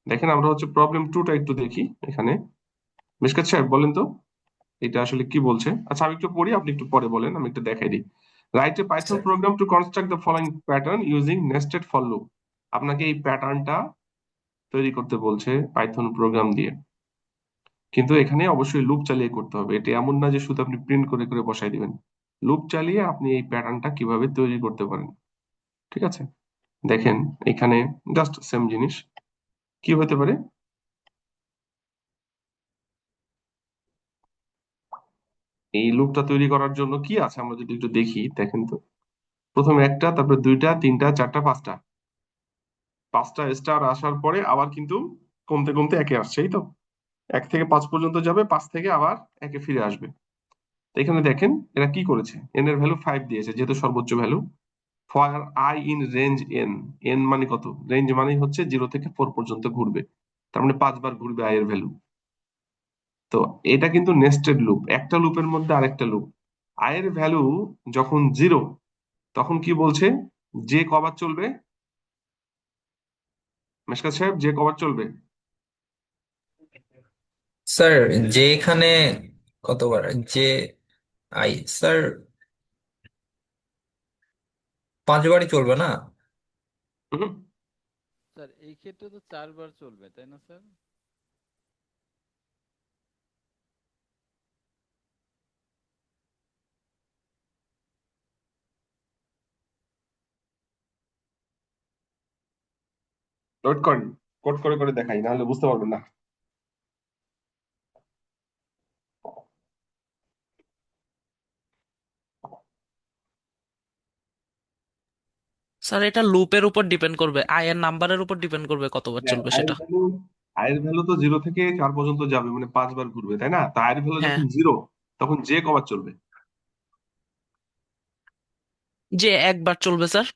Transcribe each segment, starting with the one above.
দেখেন আমরা হচ্ছে প্রবলেম টুটা একটু দেখি এখানে। মিশকাত সাহেব বলেন তো এটা আসলে কি বলছে। আচ্ছা আমি একটু পড়ি, আপনি একটু পরে বলেন, আমি একটু দেখাই দিই। Write a Python sir program to construct the following pattern using nested for loop. আপনাকে এই প্যাটার্নটা তৈরি করতে বলছে পাইথন প্রোগ্রাম দিয়ে। কিন্তু এখানে অবশ্যই লুপ চালিয়ে করতে হবে। এটা এমন না যে শুধু আপনি প্রিন্ট করে করে বসাই দিবেন। লুপ চালিয়ে আপনি এই প্যাটার্নটা কিভাবে তৈরি করতে পারেন। ঠিক আছে, দেখেন এখানে জাস্ট সেম জিনিস কি হতে পারে। এই লুপটা তৈরি করার জন্য কি আছে আমরা যদি একটু দেখি, দেখেন তো। প্রথমে একটা, তারপরে দুইটা, তিনটা, চারটা, পাঁচটা। পাঁচটা স্টার আসার পরে আবার কিন্তু কমতে কমতে একে আসছে, এই তো। এক থেকে পাঁচ পর্যন্ত যাবে, পাঁচ থেকে আবার একে ফিরে আসবে। তো এখানে দেখেন এরা কি করেছে, এন এর ভ্যালু 5 দিয়েছে যেহেতু সর্বোচ্চ value. For I in range N, N মানে কত, রেঞ্জ মানে হচ্ছে 0 থেকে 4 পর্যন্ত ঘুরবে। তার মানে 5 বার ঘুরবে আই এর ভ্যালু। তো এটা কিন্তু নেস্টেড লুপ, একটা লুপের মধ্যে আরেকটা লুপ। আই এর ভ্যালু যখন 0, তখন কি বলছে, যে কবার চলবে, মেশকাত সাহেব, যে কবার চলবে। স্যার যে এখানে কতবার যে আই স্যার 5বারই চলবে না? হুম, স্যার এই ক্ষেত্রে তো 4 বার চলবে, তাই না স্যার? নোট করেন, কোড করে করে দেখাই, নাহলে বুঝতে পারবেন না। স্যার এটা লুপের উপর ডিপেন্ড করবে, আয়ের নাম্বারের উপর ডিপেন্ড করবে কতবার চলবে আয়ের সেটা। ভ্যালু, আয়ের ভ্যালু তো 0 থেকে 4 পর্যন্ত যাবে, মানে 5 বার ঘুরবে, তাই না? তা আয়ের ভ্যালু হ্যাঁ, যখন 0, তখন যে কবার চলবে। যে একবার চলবে স্যার।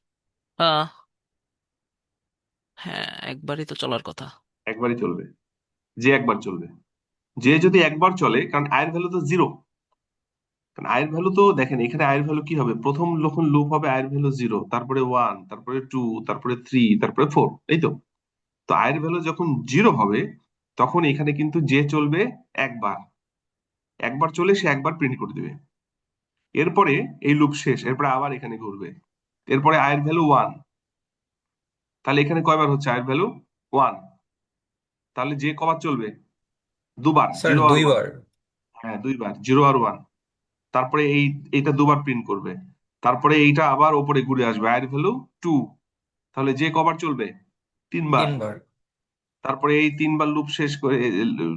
আহ হ্যাঁ, একবারই তো চলার কথা। একবারই চলবে, যে একবার চলবে। যে যদি একবার চলে, কারণ আয়ের ভ্যালু তো 0। কারণ আয়ের ভ্যালু তো দেখেন এখানে আয়ের ভ্যালু কি হবে, প্রথম যখন লুপ হবে আয়ের ভ্যালু 0, তারপরে 1, তারপরে 2, তারপরে 3, তারপরে 4, এই তো। তো আয়ের ভ্যালু যখন 0 হবে, তখন এখানে কিন্তু যে চলবে একবার। একবার চলে সে একবার প্রিন্ট করে দিবে। এরপরে এই লুপ শেষ, এরপরে আবার এখানে ঘুরবে। এরপরে আয়ের ভ্যালু 1, তাহলে এখানে কয়বার হচ্ছে আয়ের ভ্যালু 1, তাহলে যে কবার চলবে, দুবার, স্যার 0 আর 1। 2বার। হ্যাঁ, দুইবার, 0 আর 1। তারপরে এইটা দুবার প্রিন্ট করবে। তারপরে এইটা আবার ওপরে ঘুরে আসবে, আয়ের ভ্যালু 2, তাহলে যে কবার চলবে, 3 বার। 3বার। তারপরে এই 3 বার লুপ শেষ করে,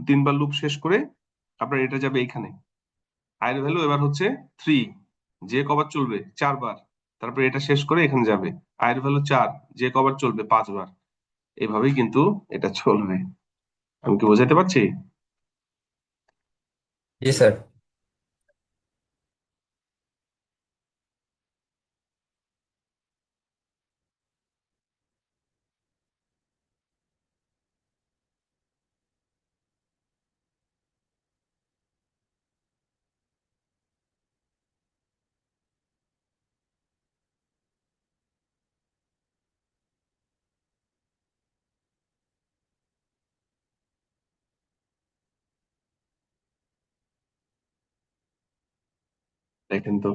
3 বার লুপ শেষ করে আপনার এটা যাবে এইখানে। আয়ের ভ্যালু এবার হচ্ছে 3, যে কবার চলবে, 4 বার। তারপরে এটা শেষ করে এখানে যাবে, আয়ের ভ্যালু 4, যে কবার চলবে, 5 বার। এভাবেই কিন্তু এটা চলবে। আমি কি বোঝাতে পারছি? জি স্যার। দেখেন তো,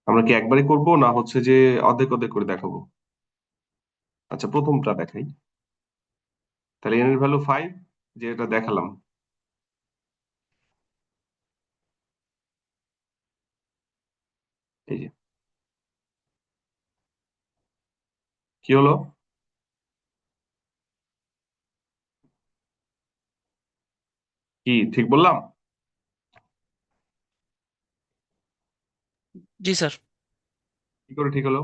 আমরা কি একবারই করব না হচ্ছে যে অর্ধেক অর্ধেক করে দেখাবো। আচ্ছা প্রথমটা দেখাই। তাহলে এন এর ভ্যালু 5, যে এটা দেখালাম। এই যে, কি হলো, কি ঠিক বললাম? জি স্যার। কি করে ঠিক হলো?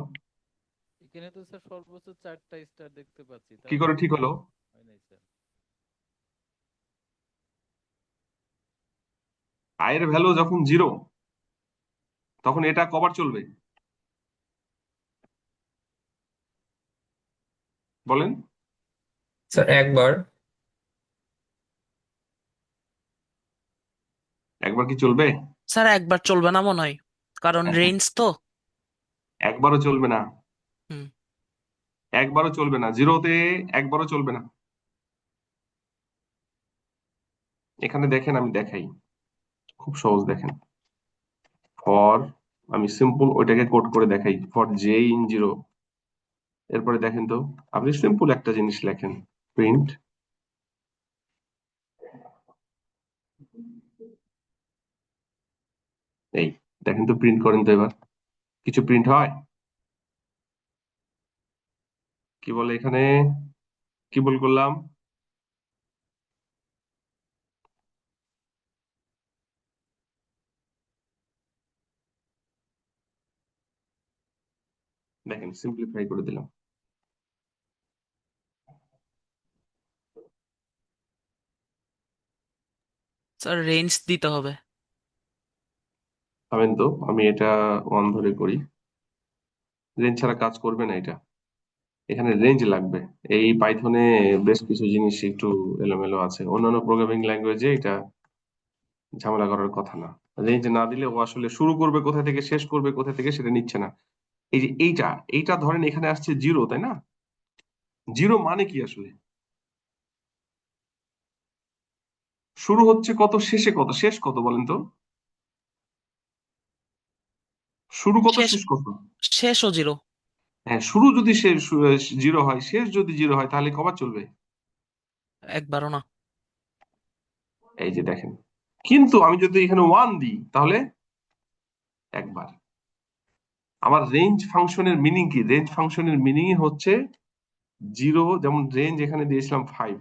এখানে তো স্যার সর্বোচ্চ 4টা স্টার দেখতে পাচ্ছি, কি তাহলে করে তো ঠিক হলো? হয় নাই স্যার। আয়ের ভ্যালু যখন 0, তখন এটা কবার চলবে, বলেন? স্যার একবার। একবার কি চলবে? স্যার একবার চলবে না মনে হয়, কারণ রেঞ্জ তো। একবারও চলবে না। একবারও চলবে না, জিরোতে একবারও চলবে না। এখানে দেখেন, আমি দেখাই, খুব সহজ, দেখেন। ফর, আমি সিম্পল ওইটাকে কোড করে দেখাই, ফর জে ইন জিরো। এরপরে দেখেন তো, আপনি সিম্পল একটা জিনিস লেখেন, প্রিন্ট, এই দেখেন তো, প্রিন্ট করেন তো এবার, কিছু প্রিন্ট হয়? কি বলে এখানে, কি বল করলাম? দেখেন, সিম্পলিফাই করে দিলাম। স্যার রেঞ্জ দিতে হবে। পাবেন তো, আমি এটা ওয়ান ধরে করি, রেঞ্জ ছাড়া কাজ করবে না এটা, এখানে রেঞ্জ লাগবে। এই পাইথনে বেশ কিছু জিনিস একটু এলোমেলো আছে, অন্যান্য প্রোগ্রামিং ল্যাঙ্গুয়েজে এটা ঝামেলা করার কথা না। রেঞ্জ না দিলে ও আসলে শুরু করবে কোথা থেকে, শেষ করবে কোথা থেকে, সেটা নিচ্ছে না। এই যে এইটা, এইটা ধরেন এখানে আসছে জিরো, তাই না? জিরো মানে কি আসলে? শুরু হচ্ছে কত, শেষে কত, শেষ কত বলেন তো? শুরু কত, শেষ, শেষ কত? শেষও জিরো। হ্যাঁ, শুরু যদি শেষ জিরো হয়, শেষ যদি জিরো হয়, তাহলে কবার চলবে? একবারও না। এই যে দেখেন, কিন্তু আমি যদি এখানে ওয়ান দিই তাহলে একবার। আমার রেঞ্জ ফাংশনের মিনিং কি? রেঞ্জ ফাংশনের মিনিং হচ্ছে জিরো, যেমন রেঞ্জ এখানে দিয়েছিলাম ফাইভ,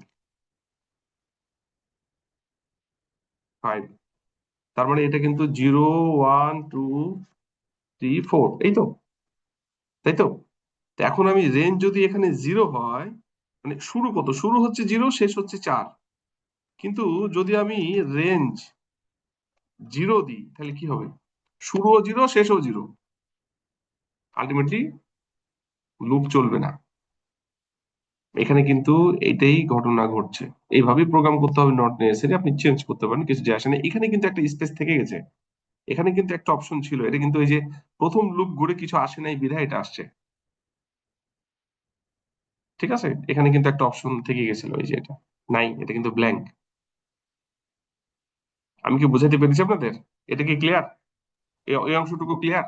ফাইভ, তার মানে এটা কিন্তু zero, one, two, three, four, এই তো, তাই তো? তো এখন আমি রেঞ্জ যদি এখানে জিরো হয়, মানে শুরু কত, শুরু হচ্ছে জিরো, শেষ হচ্ছে চার, কিন্তু যদি আমি রেঞ্জ জিরো দিই তাহলে কি হবে? শুরুও জিরো, শেষও জিরো, আলটিমেটলি লুপ চলবে না। এখানে কিন্তু এটাই ঘটনা ঘটছে। এইভাবেই প্রোগ্রাম করতে হবে, নট নেসেসারি আপনি চেঞ্জ করতে পারেন, কিছু যায় আসে না। এখানে কিন্তু একটা স্পেস থেকে গেছে, এখানে কিন্তু একটা অপশন ছিল, এটা কিন্তু এই যে প্রথম লুপ ঘুরে কিছু আসে নাই বিধায় এটা আসছে, ঠিক আছে? এখানে কিন্তু একটা অপশন থেকে গেছিল, এই যে এটা নাই, এটা কিন্তু ব্ল্যাঙ্ক। আমি কি বুঝাতে পেরেছি আপনাদের? এটা কি ক্লিয়ার? এই অংশটুকু ক্লিয়ার?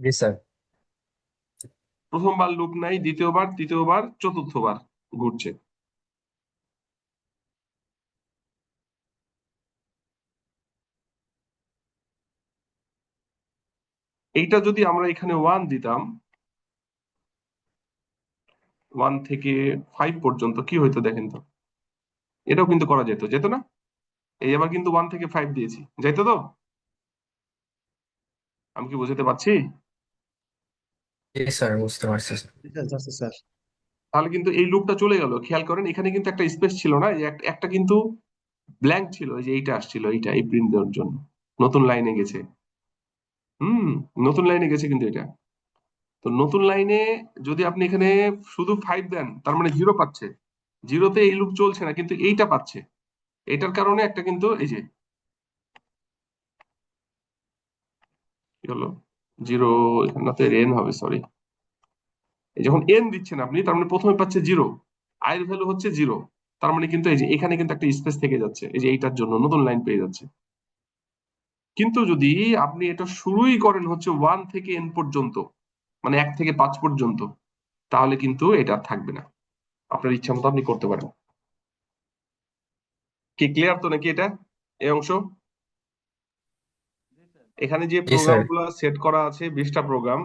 জি স্যার। প্রথমবার লুপ নাই, দ্বিতীয়বার, তৃতীয়বার, চতুর্থবার ঘুরছে। এইটা যদি আমরা এখানে ওয়ান দিতাম, ওয়ান থেকে ফাইভ পর্যন্ত কি হইতো দেখেন তো, এটাও কিন্তু করা যেত, যেত না? এই আবার কিন্তু ওয়ান থেকে ফাইভ দিয়েছি, যাইতো তো? আমি কি বুঝাতে পারছি? জি স্যার, বুঝতে পারছি। স্যার। তাহলে কিন্তু এই লুপটা চলে গেল, খেয়াল করেন, এখানে কিন্তু একটা স্পেস ছিল না, এই একটা কিন্তু ব্ল্যাঙ্ক ছিল, এই যে এইটা আসছিল, এইটা এই প্রিন্ট দেওয়ার জন্য নতুন লাইনে গেছে। হুম, নতুন লাইনে গেছে কিন্তু এটা। তো নতুন লাইনে যদি আপনি এখানে শুধু ফাইভ দেন, তার মানে জিরো পাচ্ছে, জিরোতে এই লুপ চলছে না, কিন্তু এইটা পাচ্ছে। এটার কারণে একটা কিন্তু এই যে কি হলো, জিরো, এখানে তো এন হবে, সরি। এই যখন এন দিচ্ছেন আপনি, তার মানে প্রথমে পাচ্ছে জিরো, আয়ের ভ্যালু হচ্ছে জিরো, তার মানে কিন্তু এই যে এখানে কিন্তু একটা স্পেস থেকে যাচ্ছে, এই যে এইটার জন্য নতুন লাইন পেয়ে যাচ্ছে। কিন্তু যদি আপনি এটা শুরুই করেন হচ্ছে ওয়ান থেকে এন পর্যন্ত, মানে এক থেকে পাঁচ পর্যন্ত, তাহলে কিন্তু এটা আর থাকবে না, আপনার ইচ্ছা মতো আপনি করতে পারেন। কি ক্লিয়ার তো নাকি এটা, এই অংশ? জি স্যার। এখানে যে জি প্রোগ্রাম স্যার। গুলো সেট করা আছে, 20টা প্রোগ্রাম,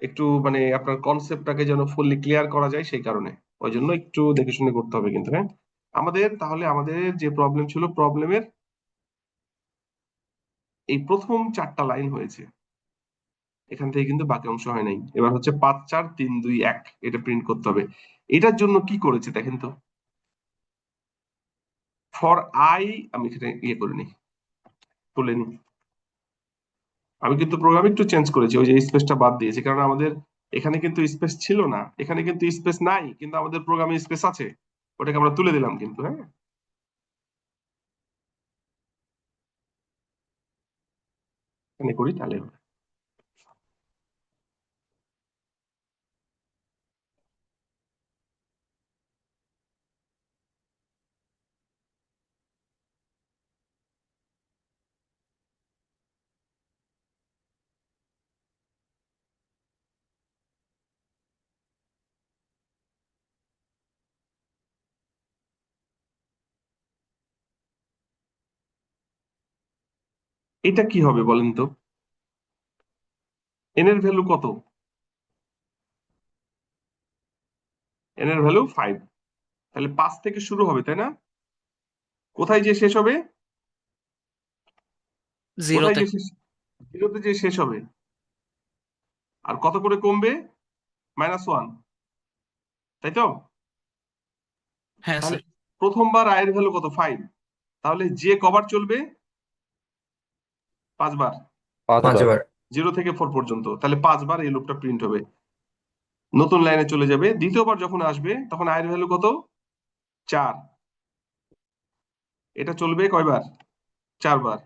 একটু মানে আপনার কনসেপ্টটাকে যেন ফুললি ক্লিয়ার করা যায়, সেই কারণে ওই জন্য একটু দেখে শুনে করতে হবে কিন্তু, হ্যাঁ। আমাদের তাহলে, আমাদের যে প্রবলেম ছিল, প্রবলেমের এই প্রথম চারটা লাইন হয়েছে, এখান থেকে কিন্তু বাকি অংশ হয় নাই। এবার হচ্ছে 5, 4, 3, 2, 1, এটা প্রিন্ট করতে হবে। এটার জন্য কি করেছে দেখেন তো, ফর আই, আমি এখানে ইয়ে করে নি, তুলে নি, আমি কিন্তু প্রোগ্রাম একটু চেঞ্জ করেছি, ওই যে স্পেসটা বাদ দিয়েছি, কারণ আমাদের এখানে কিন্তু স্পেস ছিল না, এখানে কিন্তু স্পেস নাই, কিন্তু আমাদের প্রোগ্রামে স্পেস আছে, ওটাকে আমরা তুলে দিলাম কিন্তু, হ্যাঁ। এখানে করি তাহলে হবে। এটা কি হবে বলেন তো? এন এর ভ্যালু কত? এন এর ভ্যালু 5। তাহলে 5 থেকে শুরু হবে, তাই না? কোথায় যে শেষ হবে? কোথায় জিরোতে। যে শেষ? জিরোতে যে শেষ হবে। আর কত করে কমবে? -1, তাই তো? হ্যাঁ তাহলে স্যার। প্রথমবার আয়ের ভ্যালু কত? 5। তাহলে যে কবার চলবে? 5 বার। 5 বার। পাঁচবার। 0 থেকে 4 পর্যন্ত, তাহলে 5 বার এই লুপটা প্রিন্ট হবে। নতুন লাইনে চলে যাবে। দ্বিতীয়বার যখন আসবে তখন আয়ের ভ্যালু কত? 4। এটা চলবে কয়বার? 4 বার।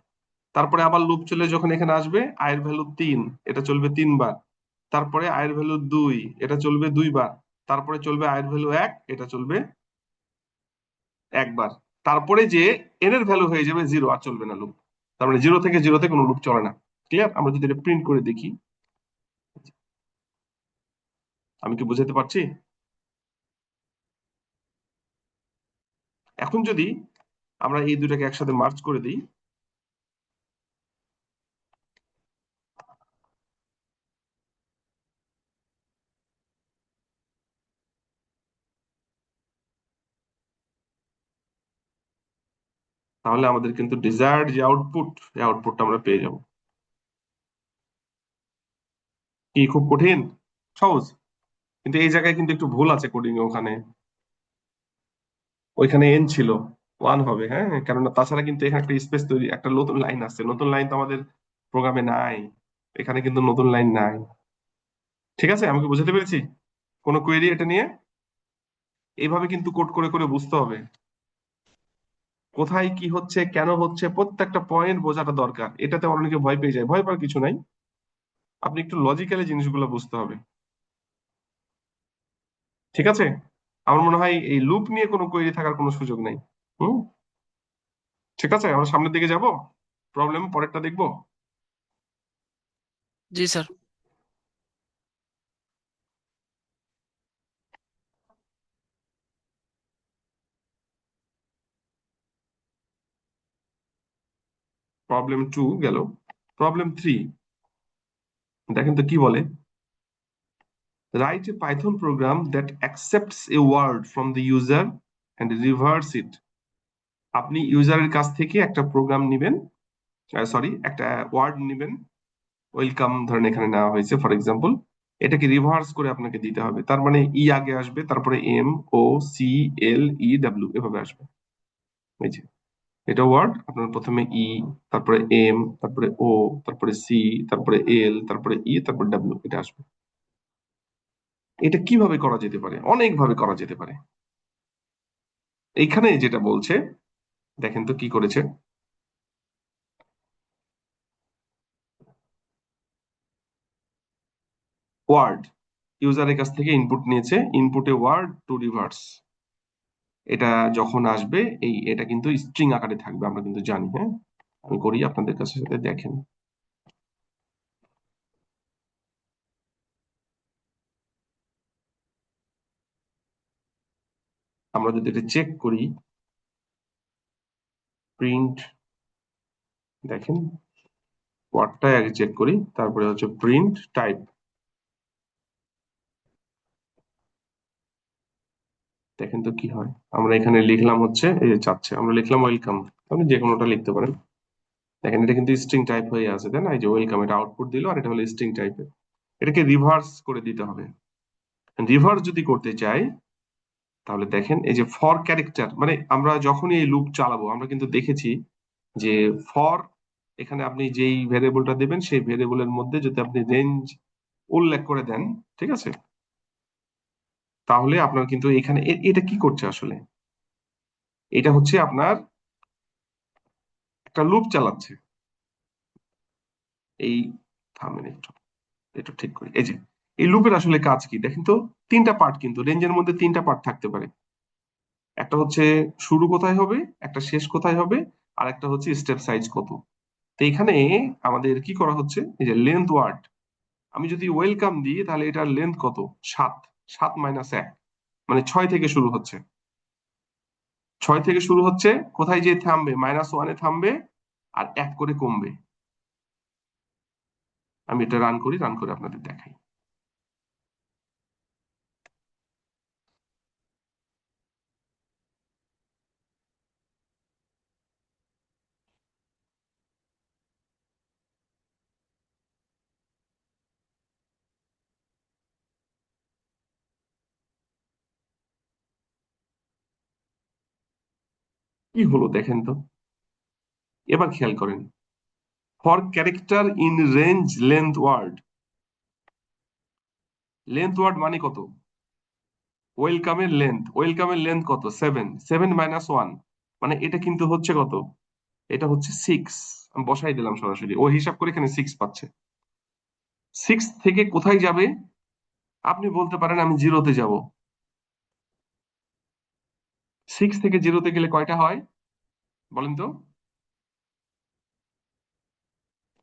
তারপরে আবার লুপ চলে যখন এখানে আসবে, আয়ের ভ্যালু 3, এটা চলবে 3 বার। তারপরে আয়ের ভ্যালু 2, এটা চলবে 2 বার। তারপরে চলবে আয়ের ভ্যালু 1, এটা চলবে 1 বার। তারপরে যে এন এর ভ্যালু হয়ে যাবে 0, আর চলবে না লুপ। তার মানে 0 থেকে 0-তে কোনো লুপ চলে না। ক্লিয়ার? আমরা যদি এটা প্রিন্ট করে দেখি, আমি কি বুঝাতে পারছি? এখন যদি আমরা এই দুটাকে একসাথে মার্জ করে দিই, তাহলে আমাদের কিন্তু ডিজায়ার্ড যে আউটপুট, এই আউটপুটটা আমরা পেয়ে যাব। কি খুব কঠিন? সহজ? কিন্তু এই জায়গায় কিন্তু একটু ভুল আছে কোডিং এ। ওখানে ওইখানে এন ছিল, 1 হবে। হ্যাঁ, কেননা তাছাড়া কিন্তু এখানে একটা স্পেস তৈরি, একটা নতুন লাইন আছে। নতুন লাইন তো আমাদের প্রোগ্রামে নাই। এখানে কিন্তু নতুন লাইন নাই। ঠিক আছে? আমাকে বুঝাতে পেরেছি? কোনো কোয়েরি এটা নিয়ে? এইভাবে কিন্তু কোড করে করে বুঝতে হবে কোথায় কি হচ্ছে, কেন হচ্ছে, প্রত্যেকটা পয়েন্ট বোঝাটা দরকার। এটাতে অনেকে ভয় পেয়ে যায়। ভয় পাওয়ার কিছু নাই। আপনি একটু লজিক্যালি জিনিসগুলো বুঝতে হবে। ঠিক আছে? আমার মনে হয় এই লুপ নিয়ে কোনো কোয়েরি থাকার কোনো সুযোগ নাই। হুম। ঠিক আছে, আমরা সামনের দিকে যাব। প্রবলেম পরেরটা দেখবো। জি স্যার। প্রবলেম 2 গেল। প্রবলেম 3 দেখেন তো কি বলে। Write a Python program that accepts a word from the user and reverse it. আপনি ইউজারের কাছ থেকে একটা প্রোগ্রাম নিবেন, সরি, একটা ওয়ার্ড নিবেন। ওয়েলকাম ধরেন এখানে নেওয়া হয়েছে ফর এক্সাম্পল। এটাকে রিভার্স করে আপনাকে দিতে হবে। তার মানে ই আগে আসবে, তারপরে এম, ও, সি, এল, ই, ডাব্লিউ এভাবে আসবে। এই যে এটা ওয়ার্ড, আপনার প্রথমে ই, তারপরে এম, তারপরে ও, তারপরে সি, তারপরে এল, তারপরে ই, তারপরে ডাব্লিউ, এটা আসবে। এটা কিভাবে করা যেতে পারে? অনেক ভাবে করা যেতে পারে। এইখানে যেটা বলছে, দেখেন তো কি করেছে। ওয়ার্ড, ইউজারের কাছ থেকে ইনপুট নিয়েছে, ইনপুটে ওয়ার্ড টু রিভার্স। এটা যখন আসবে, এটা কিন্তু স্ট্রিং আকারে থাকবে, আমরা কিন্তু জানি। হ্যাঁ, আমি করি আপনাদের কাছে, সাথে দেখেন। আমরা যদি এটা চেক করি, প্রিন্ট, দেখেন ওয়ার্ডটা আগে চেক করি, তারপরে হচ্ছে প্রিন্ট টাইপ। দেখেন তো কি হয়। আমরা এখানে লিখলাম হচ্ছে, এই যে চাচ্ছে, আমরা লিখলাম ওয়েলকাম। আপনি যে কোনোটা লিখতে পারেন। দেখেন এটা কিন্তু স্ট্রিং টাইপ হয়ে আছে, তাই না? এই যে ওয়েলকাম, এটা আউটপুট দিল, আর এটা হলো স্ট্রিং টাইপের। এটাকে রিভার্স করে দিতে হবে। রিভার্স যদি করতে চাই, তাহলে দেখেন এই যে ফর ক্যারেক্টার, মানে আমরা যখনই এই লুপ চালাবো, আমরা কিন্তু দেখেছি যে ফর, এখানে আপনি যেই ভেরিয়েবলটা দেবেন সেই ভেরিয়েবলের মধ্যে যদি আপনি রেঞ্জ উল্লেখ করে দেন, ঠিক আছে, তাহলে আপনার কিন্তু এখানে এটা কি করছে আসলে? এটা হচ্ছে আপনার একটা লুপ চালাচ্ছে। এই, থামেন একটু, একটু ঠিক করি। এই যে এই লুপের আসলে কাজ কি দেখেন তো। তিনটা পার্ট, কিন্তু রেঞ্জের মধ্যে তিনটা পার্ট থাকতে পারে। একটা হচ্ছে শুরু কোথায় হবে, একটা শেষ কোথায় হবে, আর একটা হচ্ছে স্টেপ সাইজ কত। তো এখানে আমাদের কি করা হচ্ছে, এই যে লেন্থ ওয়ার্ড, আমি যদি ওয়েলকাম দিই তাহলে এটার লেন্থ কত? 7। 7 - 1, মানে 6 থেকে শুরু হচ্ছে। 6 থেকে শুরু হচ্ছে, কোথায় যে থামবে? -1-এ থামবে, আর 1 করে কমবে। আমি এটা রান করি, রান করে আপনাদের দেখাই। কি হলো দেখেন তো, এবার খেয়াল করেন। For character in range length word, length word মানে কত? ওয়েলকামের লেন্থ কত? 7, 7 - 1, মানে এটা কিন্তু হচ্ছে কত? এটা হচ্ছে 6। আমি বসাই দিলাম সরাসরি, ও হিসাব করে এখানে 6 পাচ্ছে। 6 থেকে কোথায় যাবে? আপনি বলতে পারেন আমি 0-তে যাব। 6 থেকে 0-তে গেলে কয়টা হয় বলেন তো?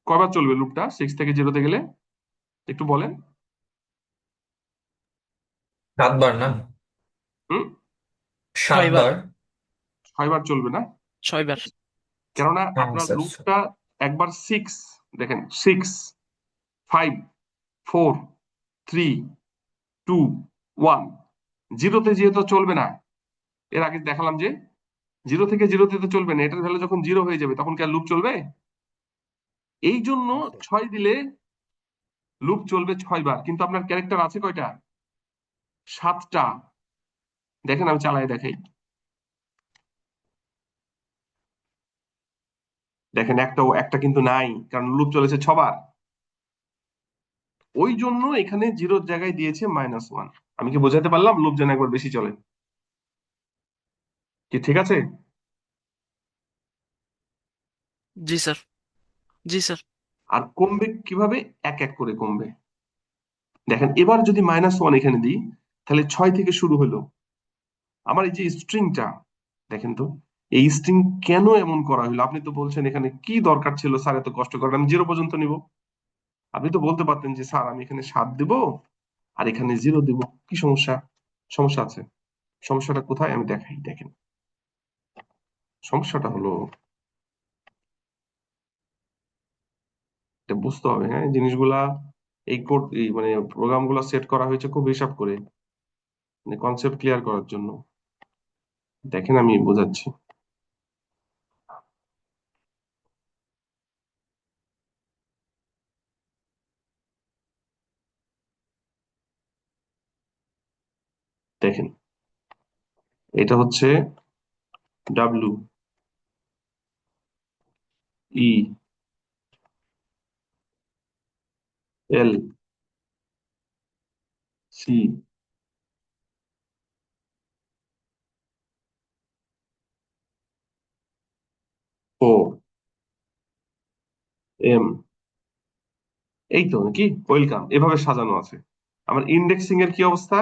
কয়বার চলবে লুপটা 6 থেকে 0-তে গেলে? একটু বলেন। 7 বার না? হুম? 6 বার। 7 বার। 6 বার চলবে না? 6 বার। কেননা হ্যাঁ আপনার স্যার। লুপটা একবার 6, দেখেন 6, 5, 4, 3, 2, 1, 0-তে যেহেতু চলবে না। এর আগে দেখালাম যে 0 থেকে 0-তে তো চলবে না, এটার ভ্যালু যখন 0 হয়ে যাবে তখন কি আর লুপ চলবে? এই জন্য 6 দিলে লুপ চলবে 6 বার, কিন্তু আপনার ক্যারেক্টার আছে কয়টা? 7টা। দেখেন আমি চালাই দেখাই। দেখেন একটা কিন্তু নাই, কারণ লুপ চলেছে 6 বার। ওই জন্য এখানে 0-র জায়গায় দিয়েছে -1। আমি কি বোঝাতে পারলাম? লুপ যেন একবার বেশি চলে। কি ঠিক আছে? জি স্যার। জি স্যার। আর কমবে কিভাবে? এক এক করে কমবে। দেখেন এবার যদি -1 এখানে দিই, তাহলে 6 থেকে শুরু হলো। আমার এই যে স্ট্রিংটা, দেখেন তো, এই স্ট্রিং কেন এমন করা হলো? আপনি তো বলছেন এখানে কি দরকার ছিল স্যার এত কষ্ট করেন, আমি 0 পর্যন্ত নিব। আপনি তো বলতে পারতেন যে স্যার আমি এখানে 7 দিব আর এখানে 0 দিব। কি সমস্যা? সমস্যা আছে। সমস্যাটা কোথায় আমি দেখাই, দেখেন। সমস্যাটা হলো, এটা বুঝতে হবে, হ্যাঁ, এই জিনিসগুলা, এই কোড, এই মানে প্রোগ্রাম গুলা সেট করা হয়েছে খুব হিসাব করে, মানে কনসেপ্ট ক্লিয়ার করার জন্য। দেখেন আমি বোঝাচ্ছি। দেখেন এটা হচ্ছে ডাব্লিউ ই এল সি ও এম, এই তো নাকি ওয়েলকাম, এভাবে সাজানো আছে। আমার ইন্ডেক্সিং এর কি অবস্থা?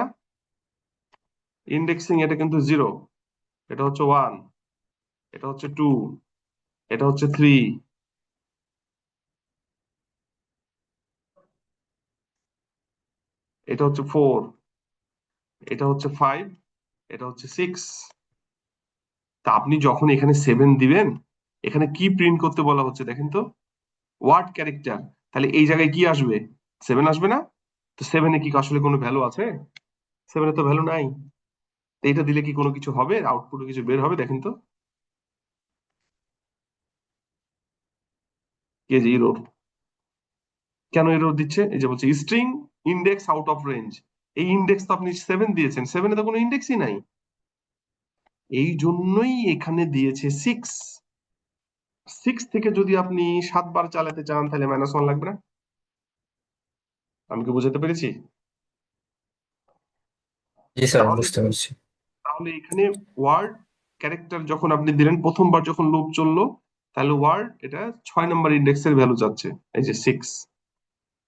ইন্ডেক্সিং এটা কিন্তু 0, এটা হচ্ছে 1, এটা হচ্ছে 2, এটা হচ্ছে 3, এটা হচ্ছে 4, এটা হচ্ছে 5, এটা হচ্ছে 6। তা আপনি যখন এখানে 7 দিবেন, এখানে কি প্রিন্ট করতে বলা হচ্ছে দেখেন তো? Word character. তাহলে এই জায়গায় কি আসবে? 7 আসবে না? তো 7-এ কি আসলে কোনো ভ্যালু আছে? 7-এ তো ভ্যালু নাই। তো এটা দিলে কি কোনো কিছু হবে? আউটপুটে কিছু বের হবে দেখেন তো? কে যে এরর, কেন এরর দিচ্ছে? এই যে বলছে string index out of range. এই ইন্ডেক্স তো আপনি 7 দিয়েছেন, 7-এ তো কোনো ইন্ডেক্সই নাই। এই জন্যই এখানে দিয়েছে 6। 6 থেকে যদি আপনি 7 বার চালাতে চান তাহলে -1 লাগবে না? আমি কি বোঝাতে পেরেছি? জি স্যার, তাহলে বুঝতে পারছি। তাহলে এখানে ওয়ার্ড ক্যারেক্টার যখন আপনি দিলেন প্রথমবার, যখন লুপ চললো, তাহলে ওয়ার্ড এটা 6 নম্বর ইন্ডেক্সের ভ্যালু যাচ্ছে, এই যে 6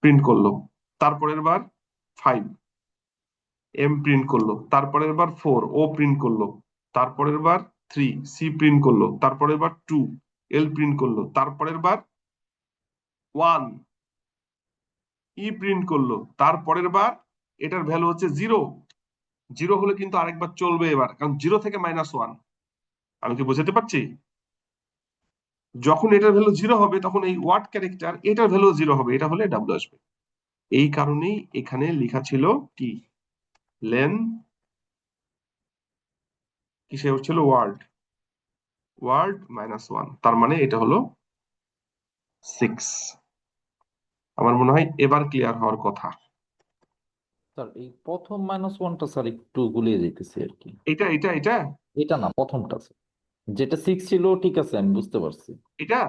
প্রিন্ট করলো। তারপরের বার 5 এম প্রিন্ট করলো, তারপরের বার 4 ও প্রিন্ট করলো, তারপরের বার 3 সি প্রিন্ট করলো, তারপরের বার 2 এল প্রিন্ট করলো, তারপরের বার 1 ই প্রিন্ট করলো, তারপরের বার এটার ভ্যালু হচ্ছে 0। 0 হলে কিন্তু আরেকবার চলবে এবার, কারণ 0 থেকে -1। আমি কি বোঝাতে পারছি? যখন এটার ভ্যালু জিরো হবে তখন এই ওয়ার্ড ক্যারেক্টার এটার ভ্যালু জিরো হবে, এটা হলে ডাব্লু আসবে। এই কারণেই এখানে লেখা ছিল কি, লেন কিসে হচ্ছিল, ওয়ার্ড, ওয়ার্ড -1, তার মানে এটা হলো 6। আমার মনে হয় এবার ক্লিয়ার হওয়ার কথা। স্যার এই প্রথম -1টা স্যার একটু গুলিয়ে যেতেছে আর কি। এটা এটা এটা এটা না, প্রথমটা স্যার, যেটা 6 ছিল ঠিক আছে, আমি বুঝতে পারছি। এটা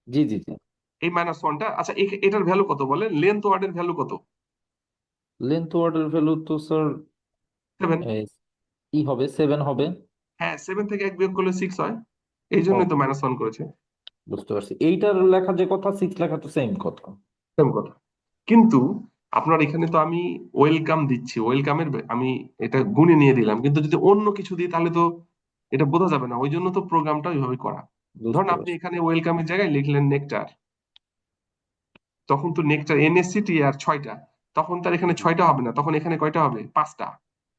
জি জি জি। এই -1টা, আচ্ছা এটার ভ্যালু কত বলে, লেন্থ ওয়ার্ডের ভ্যালু কত? লেন্থ ওয়ার্ডের ভ্যালু তো স্যার 7। কি হবে, 7 হবে। হ্যাঁ, 7 থেকে 1 বিয়োগ করলে 6 হয়, এই জন্যই তো ওকে, -1 করেছে। বুঝতে পারছি। এইটার লেখা যে কথা, 6 লেখা তো সেম কথা। সেম কথা। কিন্তু আপনার এখানে তো আমি ওয়েলকাম দিচ্ছি, ওয়েলকামের আমি এটা গুণে নিয়ে দিলাম, কিন্তু যদি অন্য কিছু দিই তাহলে তো এটা বোঝা যাবে না, ওই জন্য তো প্রোগ্রামটা ওইভাবে করা। ধরুন বুঝতে আপনি পারছি। এখানে ওয়েলকামের জায়গায় লিখলেন নেকটার, তখন তো নেকটার NSCT আর 6টা, তখন তার এখানে 6টা হবে না, তখন এখানে কয়টা হবে, 5টা।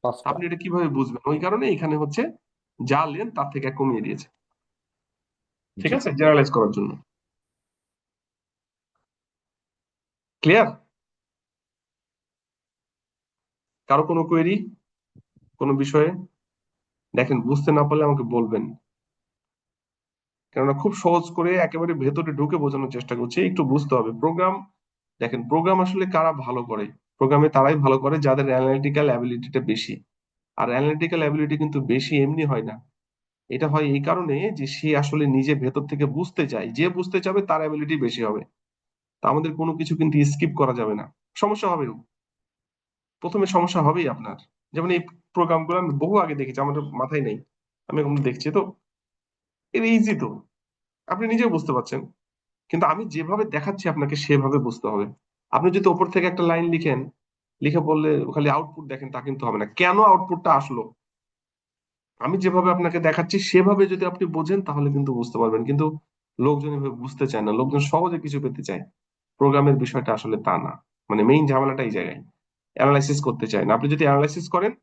পাঁচটা। আপনি এটা কিভাবে বুঝবেন, ওই কারণে এখানে হচ্ছে যা লেন তার থেকে এক কমিয়ে দিয়েছে, ঠিক জি। আছে, জেনারেলাইজ করার জন্য। ক্লিয়ার? কারো কোনো কোয়েরি, কোনো বিষয়ে? দেখেন বুঝতে না পারলে আমাকে বলবেন, কেননা খুব সহজ করে একেবারে ভেতরে ঢুকে বোঝানোর চেষ্টা করছি, একটু বুঝতে হবে প্রোগ্রাম। দেখেন প্রোগ্রাম আসলে কারা ভালো করে, প্রোগ্রামে তারাই ভালো করে যাদের অ্যানালিটিক্যাল অ্যাবিলিটিটা বেশি। আর অ্যানালিটিক্যাল অ্যাবিলিটি কিন্তু বেশি এমনি হয় না, এটা হয় এই কারণে যে সে আসলে নিজে ভেতর থেকে বুঝতে চায়, যে বুঝতে চাবে তার অ্যাবিলিটি বেশি হবে। তা আমাদের কোনো কিছু কিন্তু স্কিপ করা যাবে না, সমস্যা হবে, প্রথমে সমস্যা হবেই আপনার। যেমন এই প্রোগ্রামগুলো আমি বহু আগে দেখেছি, আমার মাথায় নেই, আমি এখন দেখছি তো, এর ইজি তো, আপনি নিজেও বুঝতে পারছেন। কিন্তু আমি যেভাবে দেখাচ্ছি আপনাকে সেভাবে বুঝতে হবে। আপনি যদি ওপর থেকে একটা লাইন লিখেন, লিখে বললে খালি আউটপুট দেখেন, তা কিন্তু হবে না। কেন আউটপুটটা আসলো, আমি যেভাবে আপনাকে দেখাচ্ছি সেভাবে যদি আপনি বোঝেন তাহলে কিন্তু বুঝতে পারবেন। কিন্তু লোকজন এভাবে বুঝতে চায় না, লোকজন সহজে কিছু পেতে চায়। প্রোগ্রামের বিষয়টা আসলে তা না, মানে মেইন ঝামেলাটা এই জায়গায়, অ্যানালাইসিস করতে চায় না। আপনি যদি অ্যানালাইসিস করেন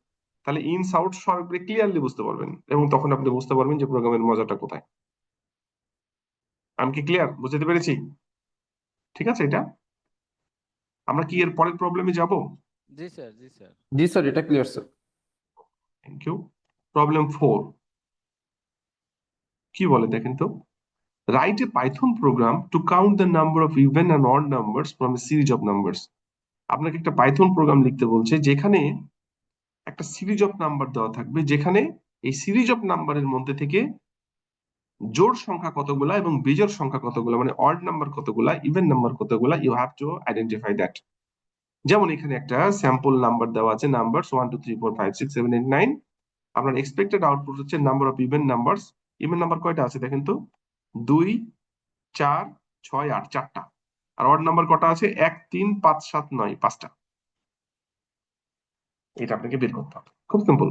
তাহলে ইনস আউট সব ক্লিয়ারলি বুঝতে পারবেন, এবং তখন আপনি বুঝতে পারবেন যে প্রোগ্রামের মজাটা কোথায়। আমি কি ক্লিয়ার, বুঝতে পেরেছি? ঠিক আছে, এটা আমরা কি এর পরের প্রবলেমে যাব? জি স্যার, জি স্যার। জি স্যার, এটা clear sir. Thank you. Problem 4 কি বলে দেখেন তো, write a Python program to count the number of even and odd numbers from a series of numbers. আপনাকে একটা পাইথন প্রোগ্রাম লিখতে বলছে যেখানে একটা সিরিজ অফ নাম্বার দেওয়া থাকবে, যেখানে এই সিরিজ অফ নাম্বারের মধ্যে থেকে জোড় সংখ্যা কতগুলা এবং বিজোড় সংখ্যা কতগুলা, মানে অড নাম্বার কতগুলা, ইভেন নাম্বার কতগুলা, you have to identify that. যেমন এখানে একটা স্যাম্পল নাম্বার দেওয়া আছে, নাম্বার 1 2 3 4 5 6 7 8 9। আপনার এক্সপেক্টেড আউটপুট হচ্ছে number of even numbers. Even number কয়টা আছে দেখেন তো, 2 4 6 8, 4টা। আর অড নাম্বার কটা আছে, 1 3 5 7 9, 5টা। এটা আপনাকে বের করতে হবে, খুব সিম্পল।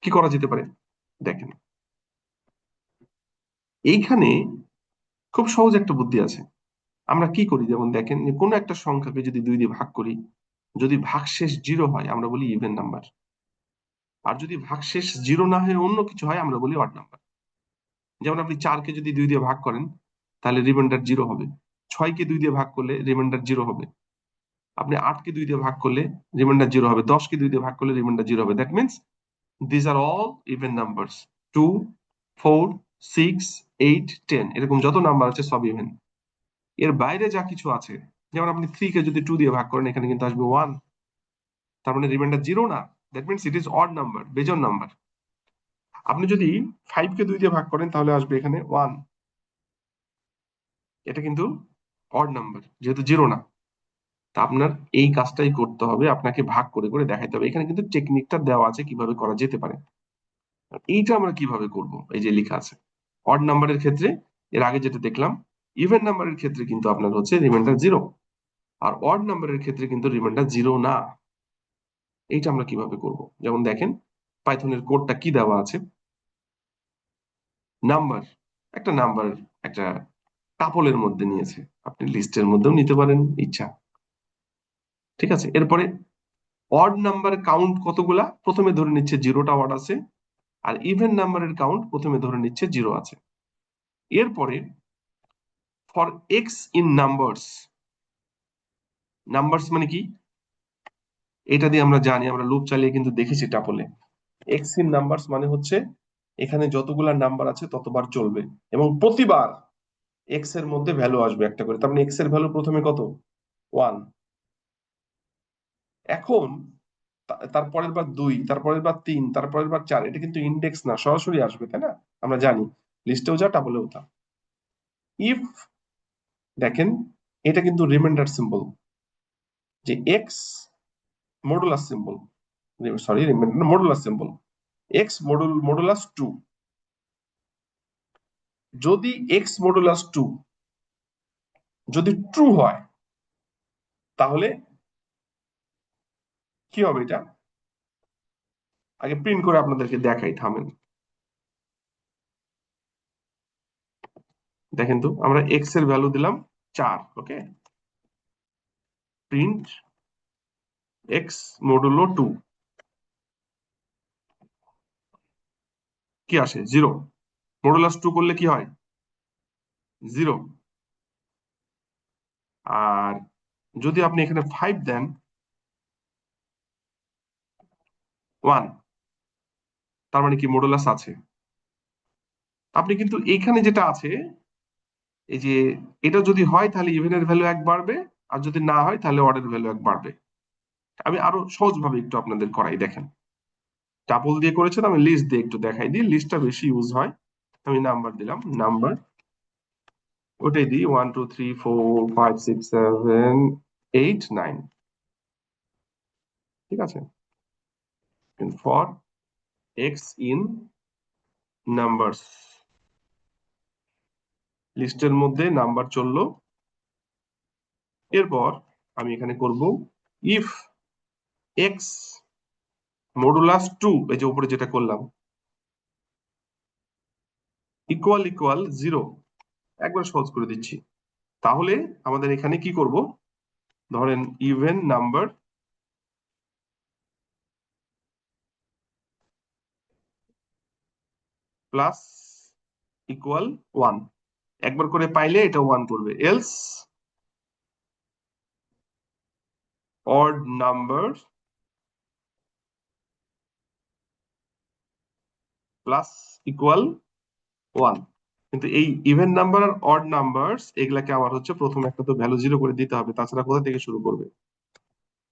কি করা যেতে পারে দেখেন, এইখানে খুব সহজ একটা বুদ্ধি আছে। আমরা কি করি, যেমন দেখেন যে কোনো একটা সংখ্যাকে যদি 2 দিয়ে ভাগ করি, যদি ভাগশেষ 0 হয় আমরা বলি ইভেন নাম্বার, আর যদি ভাগশেষ 0 না হয়ে অন্য কিছু হয় আমরা বলি অড নাম্বার। যেমন আপনি 4কে যদি 2 দিয়ে ভাগ করেন তাহলে রিমাইন্ডার 0 হবে, 6কে 2 দিয়ে ভাগ করলে রিমাইন্ডার 0 হবে, আপনি 8কে 2 দিয়ে ভাগ করলে রিমাইন্ডার 0 হবে, 10কে 2 দিয়ে ভাগ করলে রিমাইন্ডার 0 হবে। That means this are all even numbers. 2 4 6 8 10 এরকম যত নাম্বার আছে সব ইভেন। এর বাইরে যা কিছু আছে, যেমন আপনি 3কে যদি 2 দিয়ে ভাগ করেন এখানে কিন্তু আসবে 1, তার মানে রিমাইন্ডার 0 না, that means it is odd number, বেজোড় নাম্বার। আপনি যদি 5কে 2 দিয়ে ভাগ করেন তাহলে আসবে এখানে 1, এটা কিন্তু অড নাম্বার যেহেতু 0 না। তা আপনার এই কাজটাই করতে হবে, আপনাকে ভাগ করে করে দেখাইতে হবে। এখানে কিন্তু টেকনিকটা দেওয়া আছে কিভাবে করা যেতে পারে। এইটা আমরা কিভাবে করব, এই যে লেখা আছে অড নাম্বারের ক্ষেত্রে, এর আগে যেটা দেখলাম, ইভেন নাম্বারের ক্ষেত্রে কিন্তু আপনার হচ্ছে রিমাইন্ডার 0, আর অড নাম্বারের ক্ষেত্রে কিন্তু রিমাইন্ডার 0 না। এইটা আমরা কিভাবে করব, যেমন দেখেন পাইথনের কোডটা কি দেওয়া আছে। নাম্বার, একটা নাম্বার একটা টাপলের মধ্যে নিয়েছে, আপনি লিস্টের মধ্যেও নিতে পারেন ইচ্ছা, ঠিক আছে। এরপরে অড নাম্বার কাউন্ট কতগুলা, প্রথমে ধরে নিচ্ছে 0টা অড আছে, আর ইভেন নাম্বারের কাউন্ট প্রথমে ধরে নিচ্ছে 0 আছে। এরপরে for x in numbers, numbers মানে কি এটা দিয়ে আমরা জানি, আমরা লুপ চালিয়ে কিন্তু দেখেছি টাপলে। এক্স ইন নাম্বারস মানে হচ্ছে এখানে যতগুলা নাম্বার আছে ততবার চলবে এবং প্রতিবার এক্স এর মধ্যে ভ্যালু আসবে একটা করে। তার মানে এক্স এর ভ্যালু প্রথমে কত, 1। এখন তারপরের বার 2, তারপরের বার 3, তারপরের বার 4, এটা কিন্তু ইন্ডেক্স না, সরাসরি আসবে, তাই না? আমরা জানি লিস্টেও যা টাবলেও তা। ইফ, দেখেন এটা কিন্তু রিমাইন্ডার সিম্বল, যে x modulus symbol, sorry reminder modulus symbol, x modulus 2। যদি এক্স মডুলাস 2 যদি ট্রু হয় তাহলে কি হবে, এটা আগে প্রিন্ট করে আপনাদেরকে দেখাই, থামেন। দেখেন তো, আমরা এক্স এর ভ্যালু দিলাম 4, ওকে, প্রিন্ট এক্স মডুলো 2, কি আসে, 0। মডুলাস 2 করলে কি হয়, 0। আর যদি আপনি এখানে 5 দেন, 1, তার মানে কি মডুলাস আছে। আপনি কিন্তু এখানে যেটা আছে, এই যে এটা যদি হয় তাহলে ইভেনের ভ্যালু 1 বাড়বে, আর যদি না হয় তাহলে অডের ভ্যালু 1 বাড়বে। আমি আরো সহজ ভাবে একটু আপনাদের করাই, দেখেন টাপল দিয়ে করেছেন, আমি লিস্ট দিয়ে একটু দেখাই দিই, লিস্টটা বেশি ইউজ হয়। আমি নাম্বার দিলাম, নাম্বার ওটাই দিই, 1 2 3 4 5 6 7 8 9, ঠিক আছে। ফর এক্স ইন নাম্বারস, লিস্টের মধ্যে নাম্বার চললো। এরপর আমি এখানে করব ইফ এক্স মডুলাস 2, এই যে উপরে যেটা করলাম, ইকুয়াল ইকুয়াল 0, একবার সহজ করে দিচ্ছি। তাহলে আমাদের এখানে কি করব, ধরেন ইভেন নাম্বার প্লাস ইকুয়াল 1, একবার করে পাইলে এটা 1 করবে, else odd number plus equal 1। কিন্তু এই ইভেন নাম্বার আর অড নাম্বারস এগুলাকে আমার হচ্ছে প্রথমে একটা তো ভ্যালু 0 করে দিতে হবে, তাছাড়া কোথা থেকে শুরু করবে,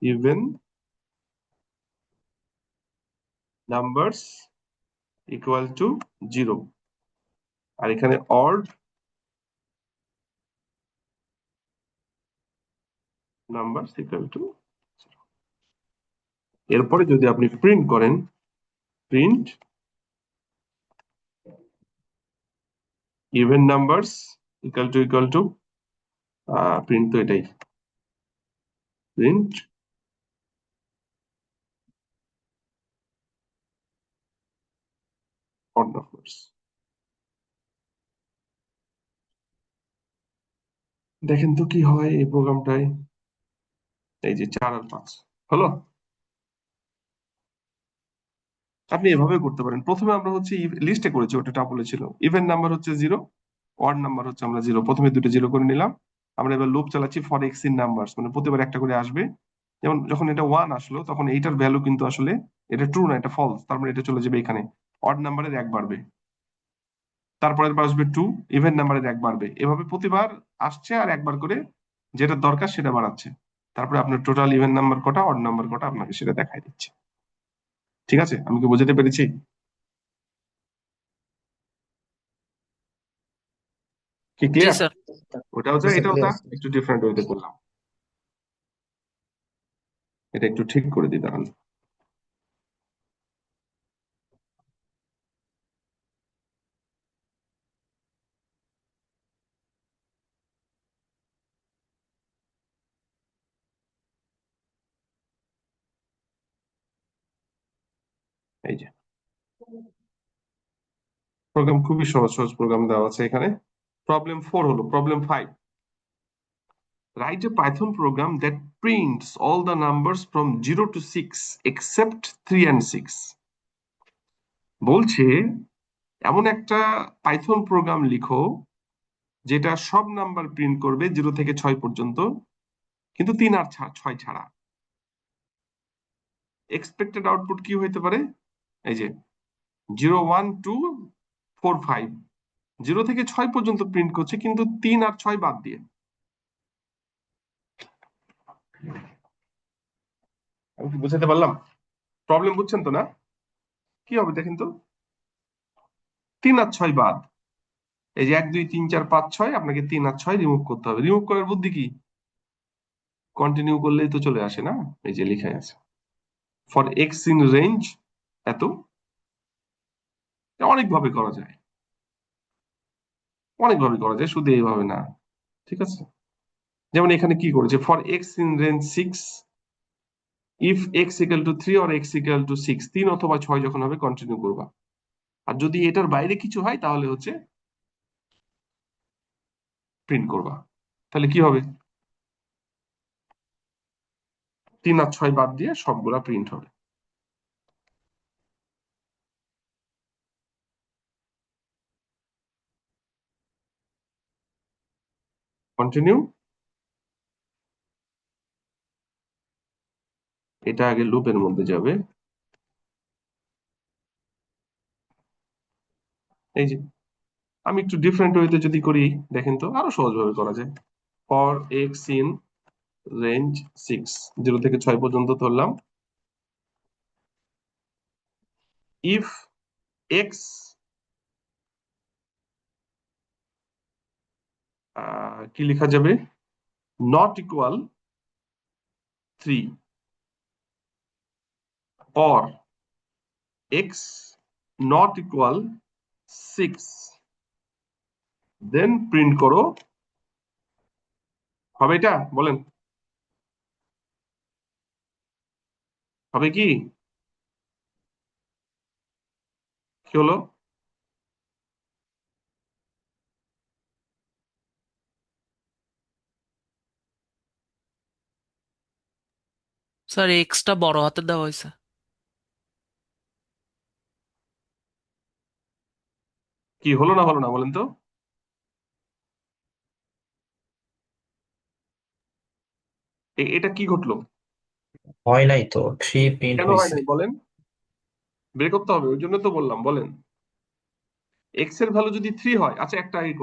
ইভেন নাম্বারস ইকুয়াল টু 0, আর এখানে অড নাম্বার ইকুয়াল টু। এরপরে যদি আপনি প্রিন্ট করেন, print even numbers equal to print তো এটাই, প্রিন্ট অড নাম্বারস। দেখেন তো কি হয় এই প্রোগ্রামটায়, এই যে 4 আর 5 হলো। আপনি এভাবে করতে পারেন। প্রথমে আমরা হচ্ছে লিস্টে করেছি, ওটা টাপলে ছিল, ইভেন নাম্বার হচ্ছে 0, অড নাম্বার হচ্ছে আমরা 0, প্রথমে দুটো 0 করে নিলাম। আমরা এবার লুপ চালাচ্ছি ফর এক্স ইন নাম্বারস, মানে প্রতিবার একটা করে আসবে। যেমন যখন এটা 1 আসলো তখন এইটার ভ্যালু কিন্তু আসলে এটা ট্রু না, এটা ফলস, তার মানে এটা চলে যাবে এখানে, অড নাম্বারের 1 বাড়বে। তারপরের বার আসবে 2, ইভেন নাম্বারের 1 বাড়বে। এভাবে প্রতিবার আসছে আর একবার করে যেটা দরকার সেটা বাড়াচ্ছে। তারপরে আপনার টোটাল ইভেন নাম্বার কটা, অড নাম্বার কটা, আপনাকে সেটা দেখাই দিচ্ছে। ঠিক আছে, আমি কি বোঝাতে পেরেছি? কি জি ক্লিয়ার? স্যার। ওটাও যা এটাও তা, একটু ডিফারেন্ট ওয়েতে করলাম, এটা একটু ঠিক করে দিই দাঁড়ান। এই যে প্রোগ্রাম, খুবই সহজ সহজ প্রোগ্রাম দেওয়া আছে এখানে। প্রবলেম 4 হলো, problem 5, write a Python program that prints all the numbers from 0 to 6 except 3 and 6। বলছে এমন একটা পাইথন প্রোগ্রাম লিখো যেটা সব নাম্বার প্রিন্ট করবে 0 থেকে 6 পর্যন্ত, কিন্তু 3 আর 6 ছাড়া। এক্সপেক্টেড আউটপুট কি হইতে পারে? এই যে 0 1 2 4 5, 0 থেকে 6 পর্যন্ত প্রিন্ট করছে, কিন্তু 3 আর 6 বাদ দিয়ে। আমি কি বুঝাতে পারলাম? প্রবলেম বুঝছেন তো না? কি হবে দেখেন তো, 3 আর 6 বাদ। এই যে 1 2 3 4 5 6, আপনাকে 3 আর 6 রিমুভ করতে হবে। রিমুভ করার বুদ্ধি কি? কন্টিনিউ করলেই তো চলে আসে না? এই যে লেখা আছে ফর এক্স ইন রেঞ্জ এত। অনেকভাবে করা যায়, অনেকভাবে করা যায়, শুধু এইভাবে না। ঠিক আছে, যেমন এখানে কি করেছে, for x in range 6, if x equal to 3 or x equal to 6, 3 অথবা 6 যখন হবে কন্টিনিউ করবা। আর যদি এটার বাইরে কিছু হয় তাহলে হচ্ছে প্রিন্ট করবা। তাহলে কি হবে, 3 আর 6 বাদ দিয়ে সবগুলা প্রিন্ট হবে। কন্টিনিউ। এটা আগে লুপের মধ্যে যাবে। এই যে আমি একটু ডিফারেন্ট ওয়েতে যদি করি, দেখেন তো আরো সহজভাবে করা যায়। ফর এক্স ইন রেঞ্জ 6, 0 থেকে 6 পর্যন্ত ধরলাম। ইফ এক্স কি লেখা যাবে, not equal 3 or x not equal 6, then print করো। হবে এটা? বলেন, হবে কি? কি হলো? স্যার এক্সটা বড় হাতে দেওয়া হয়েছে। কি হলো না হলো না বলেন তো? এটা কি ঘটলো? হয় নাই তো, 3 প্রিন্ট কেন হয় হয়েছে। নাই বলেন? বের করতে হবে, ওই জন্য তো বললাম। বলেন, এক্স এর ভ্যালু যদি 3 হয়, আচ্ছা একটা আগে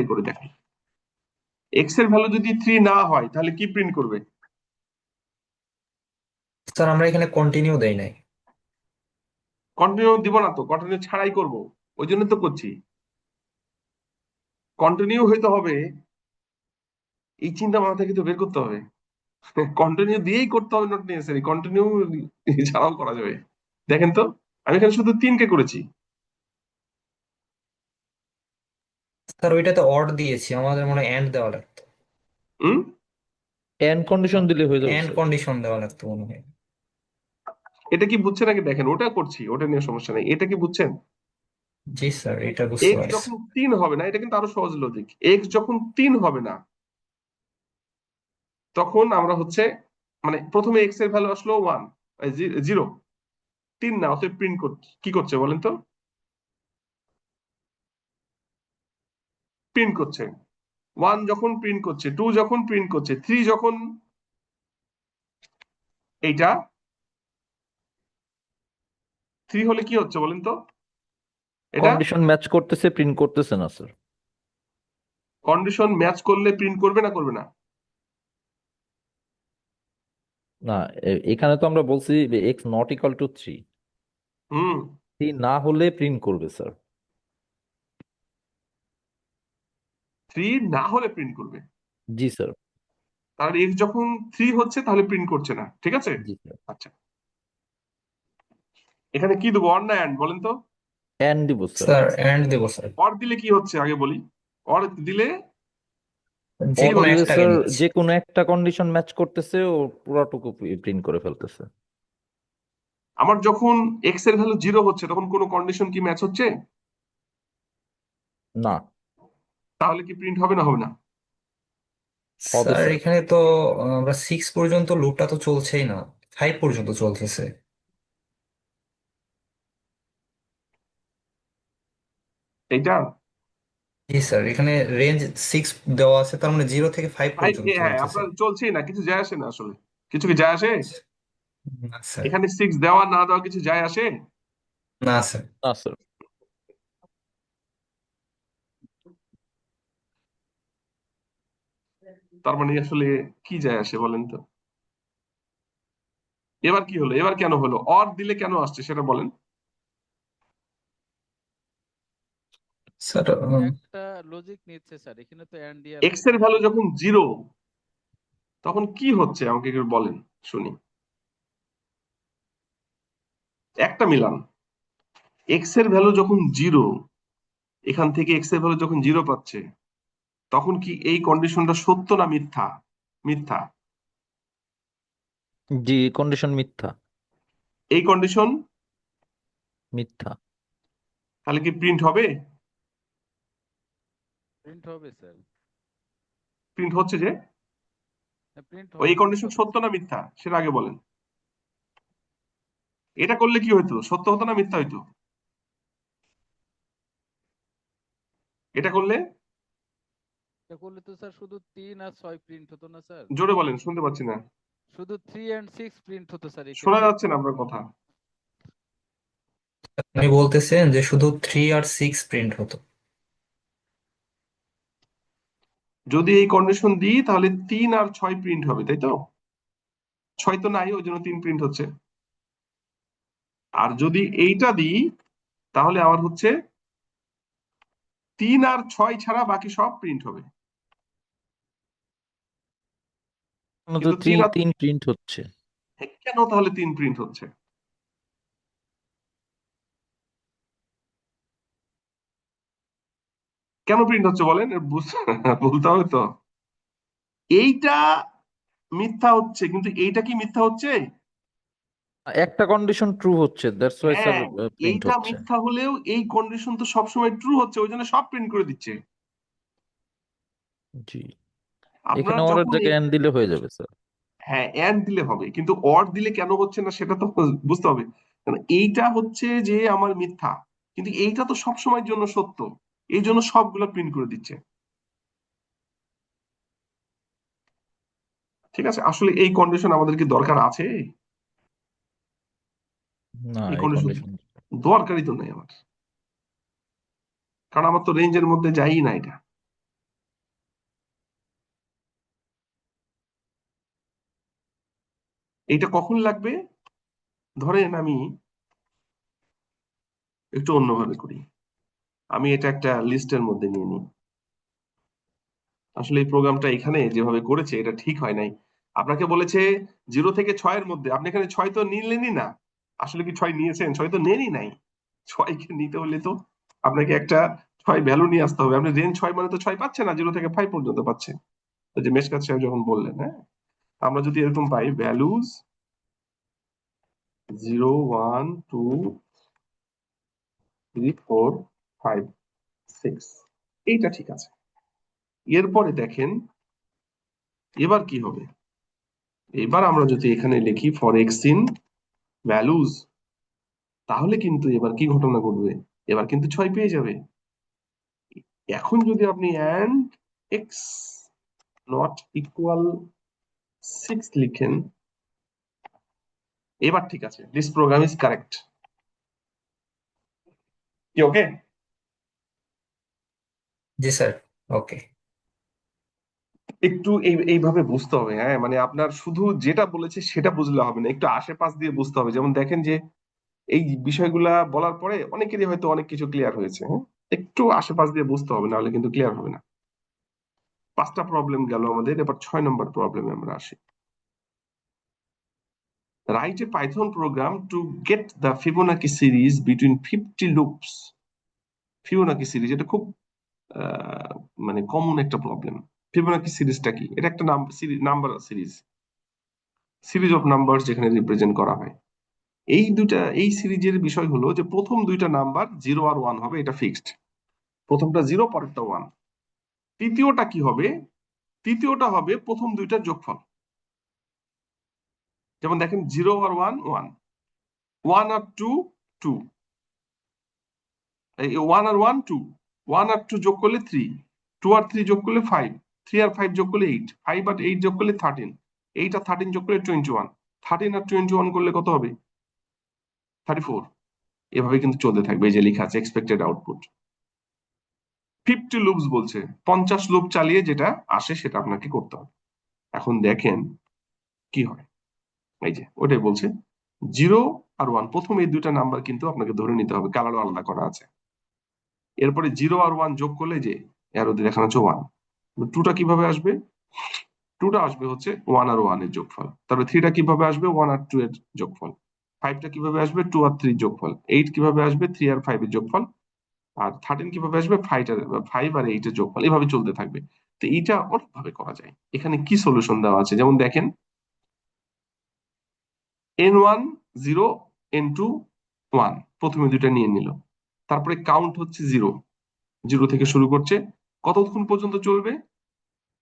করে দেখেন। এক্স এর ভ্যালু যদি 3 না হয় তাহলে কি প্রিন্ট করবে? স্যার আমরা এখানে কন্টিনিউ দেই নাই। কন্টিনিউ দিব না তো, কন্টিনিউ ছাড়াই করব, ওই জন্য তো করছি। কন্টিনিউ হইতে হবে, এই চিন্তা মাথা থেকে তো বের করতে হবে। কন্টিনিউ দিয়েই করতে হবে, নট নেসেসারি কন্টিনিউ ছাড়াও করা যাবে। দেখেন তো, আমি এখানে শুধু 3 কে করেছি। স্যার ওইটাতে অড দিয়েছি, আমাদের মনে হয় এন্ড দেওয়া লাগতো। হুম, এন্ড কন্ডিশন দিলে হয়ে যাবে এন্ড স্যার। কন্ডিশন দেওয়া লাগতো মনে হয়। এটা কি বুঝছেন নাকি? দেখেন, ওটা করছি, ওটা নিয়ে সমস্যা নেই। এটা কি বুঝছেন? জি স্যার, এটা বুঝতে এক্স পারছি। যখন 3 হবে না, এটা কিন্তু আরো সহজ লজিক। এক্স যখন 3 হবে না, তখন আমরা হচ্ছে, মানে প্রথমে এক্স এর ভ্যালু আসলো 1, 0, 3 না, অতএব প্রিন্ট কি করছে বলেন তো? প্রিন্ট করছে 1 যখন প্রিন্ট করছে, 2 যখন প্রিন্ট করছে, 3 যখন, এইটা 3 হলে কি হচ্ছে বলেন তো? এটা কন্ডিশন ম্যাচ করতেছে, প্রিন্ট করতেছে না স্যার। কন্ডিশন ম্যাচ করলে প্রিন্ট করবে না করবে না? না, এখানে তো আমরা বলছি এক্স নট ইকুয়াল টু 3, হুম, 3 না হলে প্রিন্ট করবে স্যার। 3 না হলে প্রিন্ট করবে। জি স্যার। তাহলে এক্স যখন 3 হচ্ছে তাহলে প্রিন্ট করছে না, ঠিক আছে? জি স্যার। আচ্ছা, এখানে কি দেবো, অর না অ্যান্ড বলেন তো? এন্ড দিব স্যার। স্যার এন্ড দেবো স্যার। অর দিলে কি হচ্ছে আগে বলি। অর দিলে যে অর কোনো দিলে একটাকে স্যার নিচ্ছি। যে কোনো একটা কন্ডিশন ম্যাচ করতেছে, ও পুরাটুকু প্রিন্ট করে ফেলতেছে। আমার যখন এক্স এর ভ্যালু 0 হচ্ছে, তখন কোনো কন্ডিশন কি ম্যাচ হচ্ছে? না। তাহলে কি প্রিন্ট হবে না হবে না? হবে স্যার স্যার। এখানে তো আমরা 6 পর্যন্ত লুপটা তো চলছেই না, 5 পর্যন্ত চলতেছে। এইটা জি স্যার, এখানে রেঞ্জ 6 দেওয়া আছে, তার মানে 0 থেকে 5 ফাইভ, পর্যন্ত হ্যাঁ বলতেছে। আপনার চলছেই না, কিছু যায় আসে না আসলে। কিছু কি যায় আসে? না স্যার। এখানে 6 দেওয়া না দেওয়া কিছু যায় আসে? না স্যার। না স্যার। তার মানে আসলে কি যায় আসে বলেন তো? এবার কি হলো, এবার কেন হলো, অর দিলে কেন আসছে সেটা বলেন। স্যার এখানে একটা লজিক নিচ্ছে স্যার, এখানে তো অ্যান্ড দেয়া এক্স এর লাগবে। ভ্যালু যখন 0 তখন কি হচ্ছে আমাকে একটু বলেন শুনি, একটা মিলান। এক্স এর ভ্যালু যখন 0, এখান থেকে এক্স এর ভ্যালু যখন 0 পাচ্ছে, তখন কি এই কন্ডিশনটা সত্য না মিথ্যা? মিথ্যা। জি, কন্ডিশন মিথ্যা। এই কন্ডিশন মিথ্যা। তাহলে কি প্রিন্ট হবে? প্রিন্ট হবে স্যার, প্রিন্ট হচ্ছে যে, প্রিন্ট ওই হওয়ার কন্ডিশন কথা সত্য বলছি। না মিথ্যা সেটা আগে বলেন। এটা করলে কি হইতো, সত্য হতো না মিথ্যা হইতো? এটা করলে এটা করলে তো স্যার শুধু 3 আর 6 প্রিন্ট হতো না স্যার, জোরে বলেন, শুনতে পাচ্ছি না। শুধু 3 and 6 প্রিন্ট হতো স্যার এই শোনা ক্ষেত্রে। যাচ্ছে না আপনার কথা। আপনি বলতেছেন যে শুধু 3 আর 6 প্রিন্ট হতো। যদি এই কন্ডিশন দিই তাহলে 3 আর 6 প্রিন্ট হবে, তাই তো? 6 তো নাই, ওই জন্য 3 প্রিন্ট হচ্ছে। আর যদি এইটা দিই তাহলে আমার হচ্ছে 3 আর 6 ছাড়া বাকি সব প্রিন্ট হবে। তো কিন্তু 3 তিন আর তিন প্রিন্ট হচ্ছে। কেন তাহলে 3 প্রিন্ট হচ্ছে? কেন প্রিন্ট হচ্ছে বলেন, বলতে হবে তো। এইটা মিথ্যা হচ্ছে, কিন্তু এইটা কি মিথ্যা হচ্ছে? একটা কন্ডিশন ট্রু হচ্ছে, দ্যাটস ওয়াই স্যার হ্যাঁ, প্রিন্ট এইটা হচ্ছে। মিথ্যা হলেও এই কন্ডিশন তো সবসময় ট্রু হচ্ছে, ওই জন্য সব প্রিন্ট করে দিচ্ছে। জি, আপনারা এখানে অরের যখন জায়গায় এন দিলে হয়ে যাবে স্যার। হ্যাঁ এন্ড দিলে হবে, কিন্তু অর দিলে কেন হচ্ছে না সেটা তো বুঝতে হবে। কারণ এইটা হচ্ছে যে আমার মিথ্যা, কিন্তু এইটা তো সব সময়ের জন্য সত্য, এই জন্য সবগুলো প্রিন্ট করে দিচ্ছে। ঠিক আছে, আসলে এই কন্ডিশন আমাদের কি দরকার আছে? না, এই এই কন্ডিশন কন্ডিশন। দরকারই তো নেই আমার, কারণ আমার তো রেঞ্জের মধ্যে যাই না এটা। এইটা কখন লাগবে? ধরেন আমি একটু অন্যভাবে করি, আমি এটা একটা লিস্টের মধ্যে নিয়ে নিই। আসলে এই প্রোগ্রামটা এখানে যেভাবে করেছে এটা ঠিক হয় নাই। আপনাকে বলেছে 0 থেকে 6 এর মধ্যে, আপনি এখানে 6 তো নিলেনই না। আসলে কি 6 নিয়েছেন? 6 তো নেনই নাই। 6 কে নিতে হলে তো আপনাকে একটা 6 ভ্যালু নিয়ে আসতে হবে। আপনি রেঞ্জ 6 মানে তো 6 পাচ্ছে না, 0 থেকে 5 পর্যন্ত পাচ্ছে। ওই যে মেশকাত সাহেব যখন বললেন, হ্যাঁ, আমরা যদি এরকম পাই ভ্যালুজ 0 1 2 3 4 5 6, এইটা ঠিক আছে। এরপরে দেখেন এবার কি হবে। এবার আমরা যদি এখানে লিখি ফর এক্স ইন ভ্যালুজ, তাহলে কিন্তু এবার কি ঘটনা ঘটবে, এবার কিন্তু 6 পেয়ে যাবে। এখন যদি আপনি এন্ড এক্স নট ইকুয়াল 6 লিখেন, এবার ঠিক আছে, দিস প্রোগ্রাম ইজ কারেক্ট। কি ওকে? জি স্যার। ওকে। একটু এইভাবে বুঝতে হবে, হ্যাঁ, মানে আপনার শুধু যেটা বলেছে সেটা বুঝলে হবে না, একটু আশেপাশ দিয়ে বুঝতে হবে। যেমন দেখেন যে এই বিষয়গুলা বলার পরে অনেকেরই হয়তো অনেক কিছু ক্লিয়ার হয়েছে, হ্যাঁ, একটু আশেপাশ দিয়ে বুঝতে হবে, নাহলে কিন্তু ক্লিয়ার হবে না। 5টা প্রবলেম গেল আমাদের, এবার 6 নম্বর প্রবলেমে আমরা আসি। Write a Python program to get the Fibonacci series between 50 loops. Fibonacci series এটা খুব মানে কমন একটা প্রবলেম। ফিবোনাকি সিরিজটা কি? এটা একটা number series, series of number যেখানে রিপ্রেজেন্ট করা হয়। এই সিরিজের বিষয় হলো যে প্রথম দুইটা নাম্বার 0 আর 1 হবে, এটা ফিক্সড। প্রথমটা 0, পরেরটা 1। তৃতীয়টা কি হবে? তৃতীয়টা হবে প্রথম দুইটার যোগফল। যেমন দেখেন 0 আর 1 1, 1 আর 2 2, এই 1 আর 1 2, 1 আর 2 যোগ করলে 3, 2 আর 3 যোগ করলে 5, 3 আর 5 যোগ করলে 8, 5 আর 8 যোগ করলে 13, 8 আর 13 যোগ করলে 21, 13 আর 21 করলে কত হবে? 34। এভাবে কিন্তু চলতে থাকবে। এই যে লেখা আছে এক্সপেক্টেড আউটপুট। 50 লুপস বলছে, 50 লুপ চালিয়ে যেটা আসে সেটা আপনাকে করতে হবে। এখন দেখেন কি হয়। এই যে ওটাই বলছে 0 আর 1, প্রথম এই দুইটা নাম্বার কিন্তু আপনাকে ধরে নিতে হবে, কালারও আলাদা করা আছে। এরপরে 0 আর 1 যোগ করলে যে অ্যারো দিয়ে দেখানো হচ্ছে 1, 2টা কিভাবে আসবে? 2টা আসবে হচ্ছে 1 আর 1 এর যোগফল। তারপরে 3টা কিভাবে আসবে? 1 আর 2 এর যোগফল। 5টা কিভাবে আসবে? 2 আর 3 যোগফল। 8 কিভাবে আসবে? 3 আর 5 এর যোগফল। আর 13 কিভাবে আসবে? 5 আর 8 এর যোগফল। এভাবে চলতে থাকবে। তো এইটা অনেকভাবে করা যায়। এখানে কি সলিউশন দেওয়া আছে? যেমন দেখেন n1 0, n2 1, প্রথমে দুইটা নিয়ে নিল। তারপরে কাউন্ট হচ্ছে 0, 0 থেকে শুরু করছে। কতক্ষণ পর্যন্ত চলবে?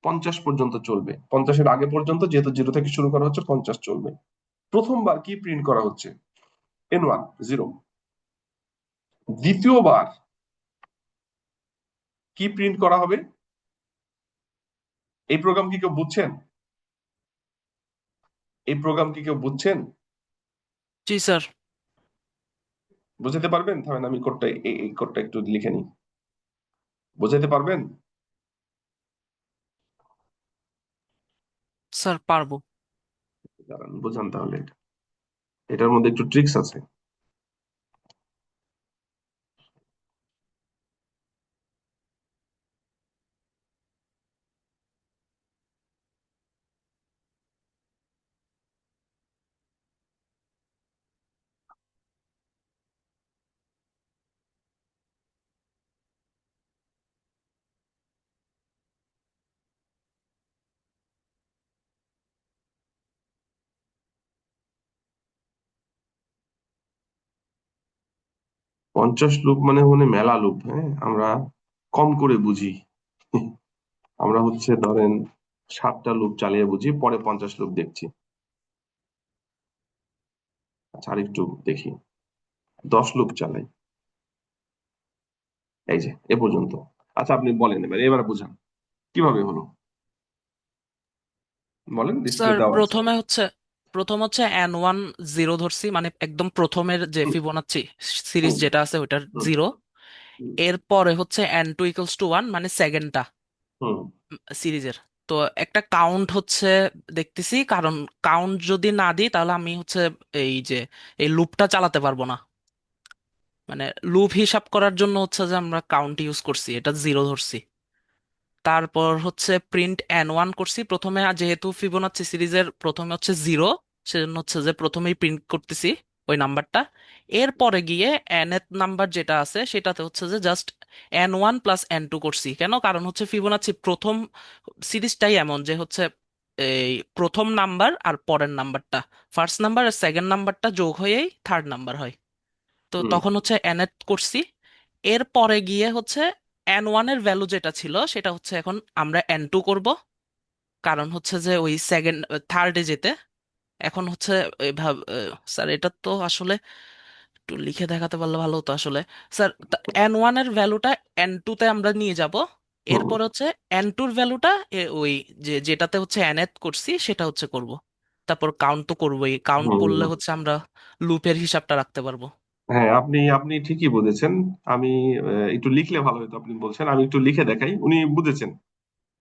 50 পর্যন্ত চলবে। 50-এর আগে পর্যন্ত, যেহেতু 0 থেকে শুরু করা হচ্ছে, 50 চলবে। প্রথমবার কি প্রিন্ট করা হচ্ছে? n1 0। দ্বিতীয়বার কি প্রিন্ট করা হবে? এই প্রোগ্রাম কি কেউ বুঝছেন? এই প্রোগ্রাম কি কেউ বুঝছেন? জি স্যার। বুঝাতে পারবেন? তাহলে আমি কোডটা এই কোডটা একটু লিখে নিই। বুঝাতে পারবেন? স্যার পারবো। দাঁড়ান বুঝান তাহলে। এটার মধ্যে একটু ট্রিক্স আছে। পঞ্চাশ লুপ মানে মেলা লুপ। হ্যাঁ, আমরা কম করে বুঝি। আমরা হচ্ছে ধরেন 7টা লুপ চালিয়ে বুঝি, পরে 50 লুপ দেখছি। আচ্ছা আরেকটু দেখি, 10 লুপ চালাই। এই যে এ পর্যন্ত। আচ্ছা আপনি বলেন, এবার বুঝান কিভাবে হলো, বলেন, ডিসপ্লে স্যার দেওয়া আছে। প্রথম হচ্ছে n1 0 ধরছি, মানে একদম প্রথমের যে হুম, ফিবোনাচ্চি সিরিজ হুম, যেটা আছে ওইটার হুম, 0। হুম, এরপরে হচ্ছে n2 = 1, মানে সেকেন্ডটা হুম, সিরিজের। তো একটা কাউন্ট হচ্ছে দেখতেছি, কারণ কাউন্ট যদি না দিই তাহলে আমি হচ্ছে এই যে এই লুপটা চালাতে পারবো না। মানে লুপ হিসাব করার জন্য হচ্ছে যে আমরা কাউন্ট ইউজ করছি, এটা 0 ধরছি। তারপর হচ্ছে প্রিন্ট n1 করছি প্রথমে, আর যেহেতু ফিবোনাচ্চি সিরিজের প্রথমে হচ্ছে 0, সেজন্য হচ্ছে যে প্রথমেই প্রিন্ট করতেছি ওই নাম্বারটা। এরপরে গিয়ে nth নাম্বার যেটা আছে সেটাতে হচ্ছে যে জাস্ট n1 + n2 করছি। কেন? কারণ হচ্ছে ফিবোনাচ্চি প্রথম সিরিজটাই এমন যে হচ্ছে এই প্রথম নাম্বার আর পরের নাম্বারটা, ফার্স্ট নাম্বার আর সেকেন্ড নাম্বারটা যোগ হয়েই থার্ড নাম্বার হয়। তো হুম, তখন হচ্ছে nth করছি। এরপরে গিয়ে হচ্ছে n1 এর ভ্যালু যেটা ছিল সেটা হচ্ছে এখন আমরা n2 করব, কারণ হচ্ছে যে ওই সেকেন্ড থার্ডে যেতে। এখন হচ্ছে স্যার এটা তো আসলে একটু লিখে দেখাতে পারলে ভালো হতো আসলে। স্যার n1 এর ভ্যালুটা n2 তে আমরা নিয়ে যাব। হুম, এরপর হচ্ছে n2 এর ভ্যালুটা ওই যেটাতে হচ্ছে nth করছি সেটা হচ্ছে করব। তারপর কাউন্ট তো করবোই, কাউন্ট করলে হুম। হচ্ছে আমরা লুপের হিসাবটা রাখতে পারবো। হ্যাঁ, আপনি আপনি ঠিকই বুঝেছেন। আমি একটু লিখলে ভালো হতো। আপনি বলছেন, আমি একটু লিখে দেখাই, উনি বুঝেছেন।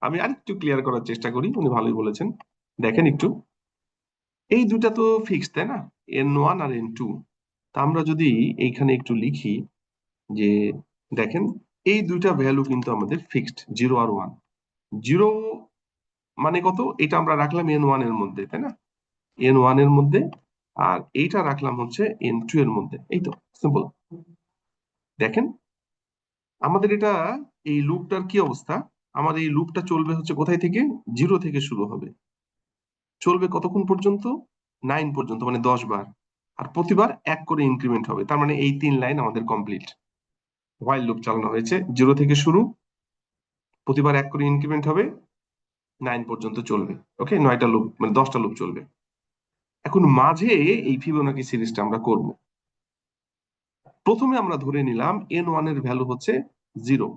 আমি আরেকটু ক্লিয়ার করার চেষ্টা করি, উনি ভালোই বলেছেন। দেখেন একটু, এই দুইটা তো ফিক্স, তাই না? n1 আর n2। তা আমরা যদি এইখানে একটু লিখি যে, দেখেন এই দুইটা ভ্যালু কিন্তু আমাদের ফিক্সড, 0 আর 1। 0 মানে কত? এটা আমরা রাখলাম n1 এর মধ্যে, তাই না? n1 এর মধ্যে। আর এইটা রাখলাম হচ্ছে n2 এর মধ্যে। এই তো সিম্পল। দেখেন আমাদের এটা, এই লুপটার কি অবস্থা? আমার এই লুপটা চলবে হচ্ছে কোথায় থেকে? 0 থেকে শুরু হবে। চলবে কতক্ষণ পর্যন্ত? 9 পর্যন্ত, মানে 10 বার। আর প্রতিবার 1 করে ইনক্রিমেন্ট হবে। তার মানে এই 3 লাইন আমাদের কমপ্লিট। হোয়াইল লুপ চালানো হয়েছে, 0 থেকে শুরু, প্রতিবার 1 করে ইনক্রিমেন্ট হবে, 9 পর্যন্ত চলবে। ওকে, 9টা লুপ মানে 10টা লুপ চলবে। এখন মাঝে এই ফিবোনাকি সিরিজটা আমরা করব। প্রথমে আমরা ধরে নিলাম n1 এর ভ্যালু হচ্ছে 0,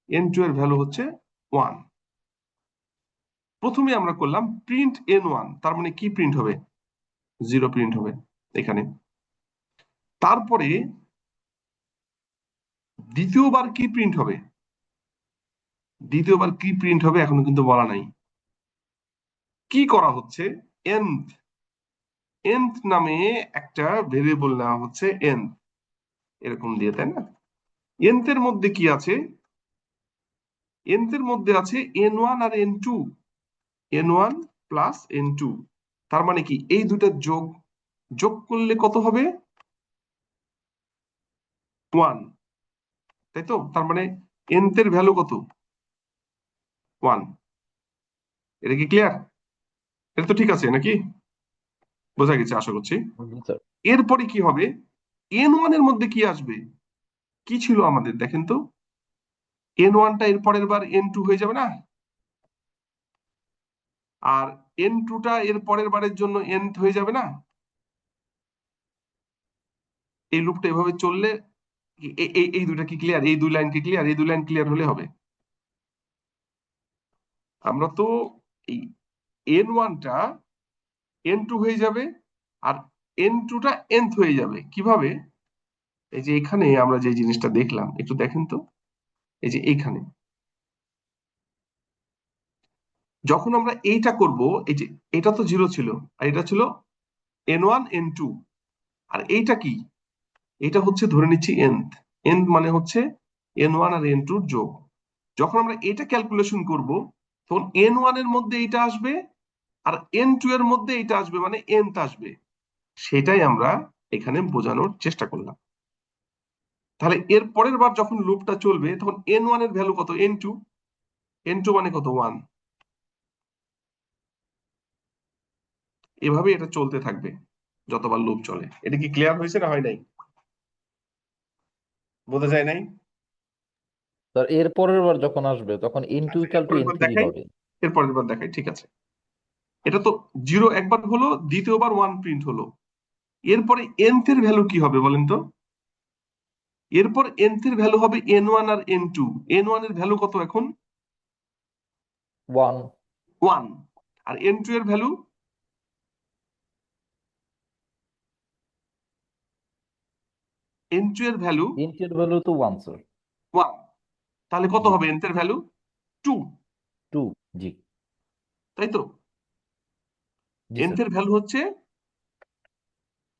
n2 এর ভ্যালু হচ্ছে 1। প্রথমে আমরা করলাম প্রিন্ট n1, তার মানে কি প্রিন্ট হবে? 0 প্রিন্ট হবে এখানে। তারপরে দ্বিতীয়বার কি প্রিন্ট হবে? দ্বিতীয়বার কি প্রিন্ট হবে এখনো কিন্তু বলা নাই। কি করা হচ্ছে? nth nth নামে একটা ভেরিয়েবল নেওয়া হচ্ছে nth, এরকম দিয়ে, তাই না? nth এর মধ্যে কি আছে? nth এর মধ্যে আছে n1 আর n2, n1 প্লাস n2। তার মানে কি এই দুটা যোগ যোগ করলে কত হবে? 1, তাই তো? তার মানে nth এর ভ্যালু কত? 1। এটা কি ক্লিয়ার? এটা তো ঠিক আছে নাকি? বোঝা গেছে আশা করছি। জি স্যার। এরপরে কি হবে? n1 এর মধ্যে কি আসবে? কি ছিল আমাদের দেখেন তো? n1 টা এর পরের বার n2 হয়ে যাবে না? আর n2 টা এর পরের বারের জন্য nth হয়ে যাবে না? এই লুপটা এভাবে চললে এই দুইটা কি ক্লিয়ার? এই দুই লাইন কি ক্লিয়ার? এই দুই লাইন ক্লিয়ার হলে হবে। আমরা তো এই n1 টা n2 হয়ে যাবে আর n2 টা nth হয়ে যাবে। কিভাবে? এই যে এখানে আমরা যে জিনিসটা দেখলাম, একটু দেখেন তো। এই যে এইখানে যখন আমরা এইটা করব, এই যে এটা তো 0 ছিল আর এটা ছিল n1 n2, আর এইটা কি? এটা হচ্ছে ধরে নিচ্ছি nth। nth মানে হচ্ছে n1 আর n2 র যোগ। যখন আমরা এটা ক্যালকুলেশন করব, তখন n1 এর মধ্যে এইটা আসবে আর n2 এর মধ্যে এইটা আসবে, মানে nth আসবে। সেটাই আমরা এখানে বোঝানোর চেষ্টা করলাম। তাহলে এর পরের বার যখন লুপটা চলবে, তখন n1 এর ভ্যালু কত? n2, n2 মানে কত? 1। এভাবে এটা চলতে থাকবে যতবার লুপ চলে। এটা কি ক্লিয়ার হয়েছে না হয় নাই? বোঝা যায় নাই? স্যার এর পরের বার যখন আসবে তখন n2 আচ্ছা, ইকুয়াল টু এরপরের বার n3 দেখাই, হবে। এরপরের বার দেখাই, ঠিক আছে। এটা তো 0 একবার হলো, দ্বিতীয়বার 1 প্রিন্ট হলো। এরপরে nth এর ভ্যালু কি হবে বলেন তো? এরপর nth এর ভ্যালু হবে n1 আর n2। n1 এর ভ্যালু কত এখন? 1। 1। আর n2 এর ভ্যালু? n2 এর ভ্যালু n2 এর ভ্যালু তো 1 স্যার। 1। তাহলে কত জি হবে nth এর ভ্যালু? 2, 2। জি তাই তো? জি nth স্যার। এর ভ্যালু হচ্ছে,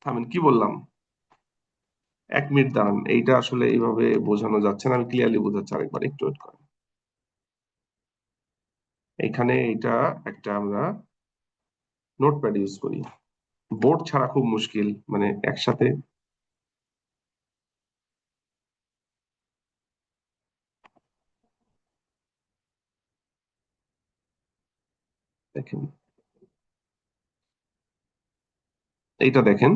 থামেন, কি বললাম? 1 মিনিট দাঁড়ান, এইটা আসলে এইভাবে বোঝানো যাচ্ছে না, আমি ক্লিয়ারলি বোঝাচ্ছি আরেকবার, একটু ওয়েট করেন। এখানে এটা একটা আমরা নোটপ্যাড ইউজ করি, বোর্ড ছাড়া খুব মুশকিল, মানে একসাথে। দেখেন, এইটা দেখেন,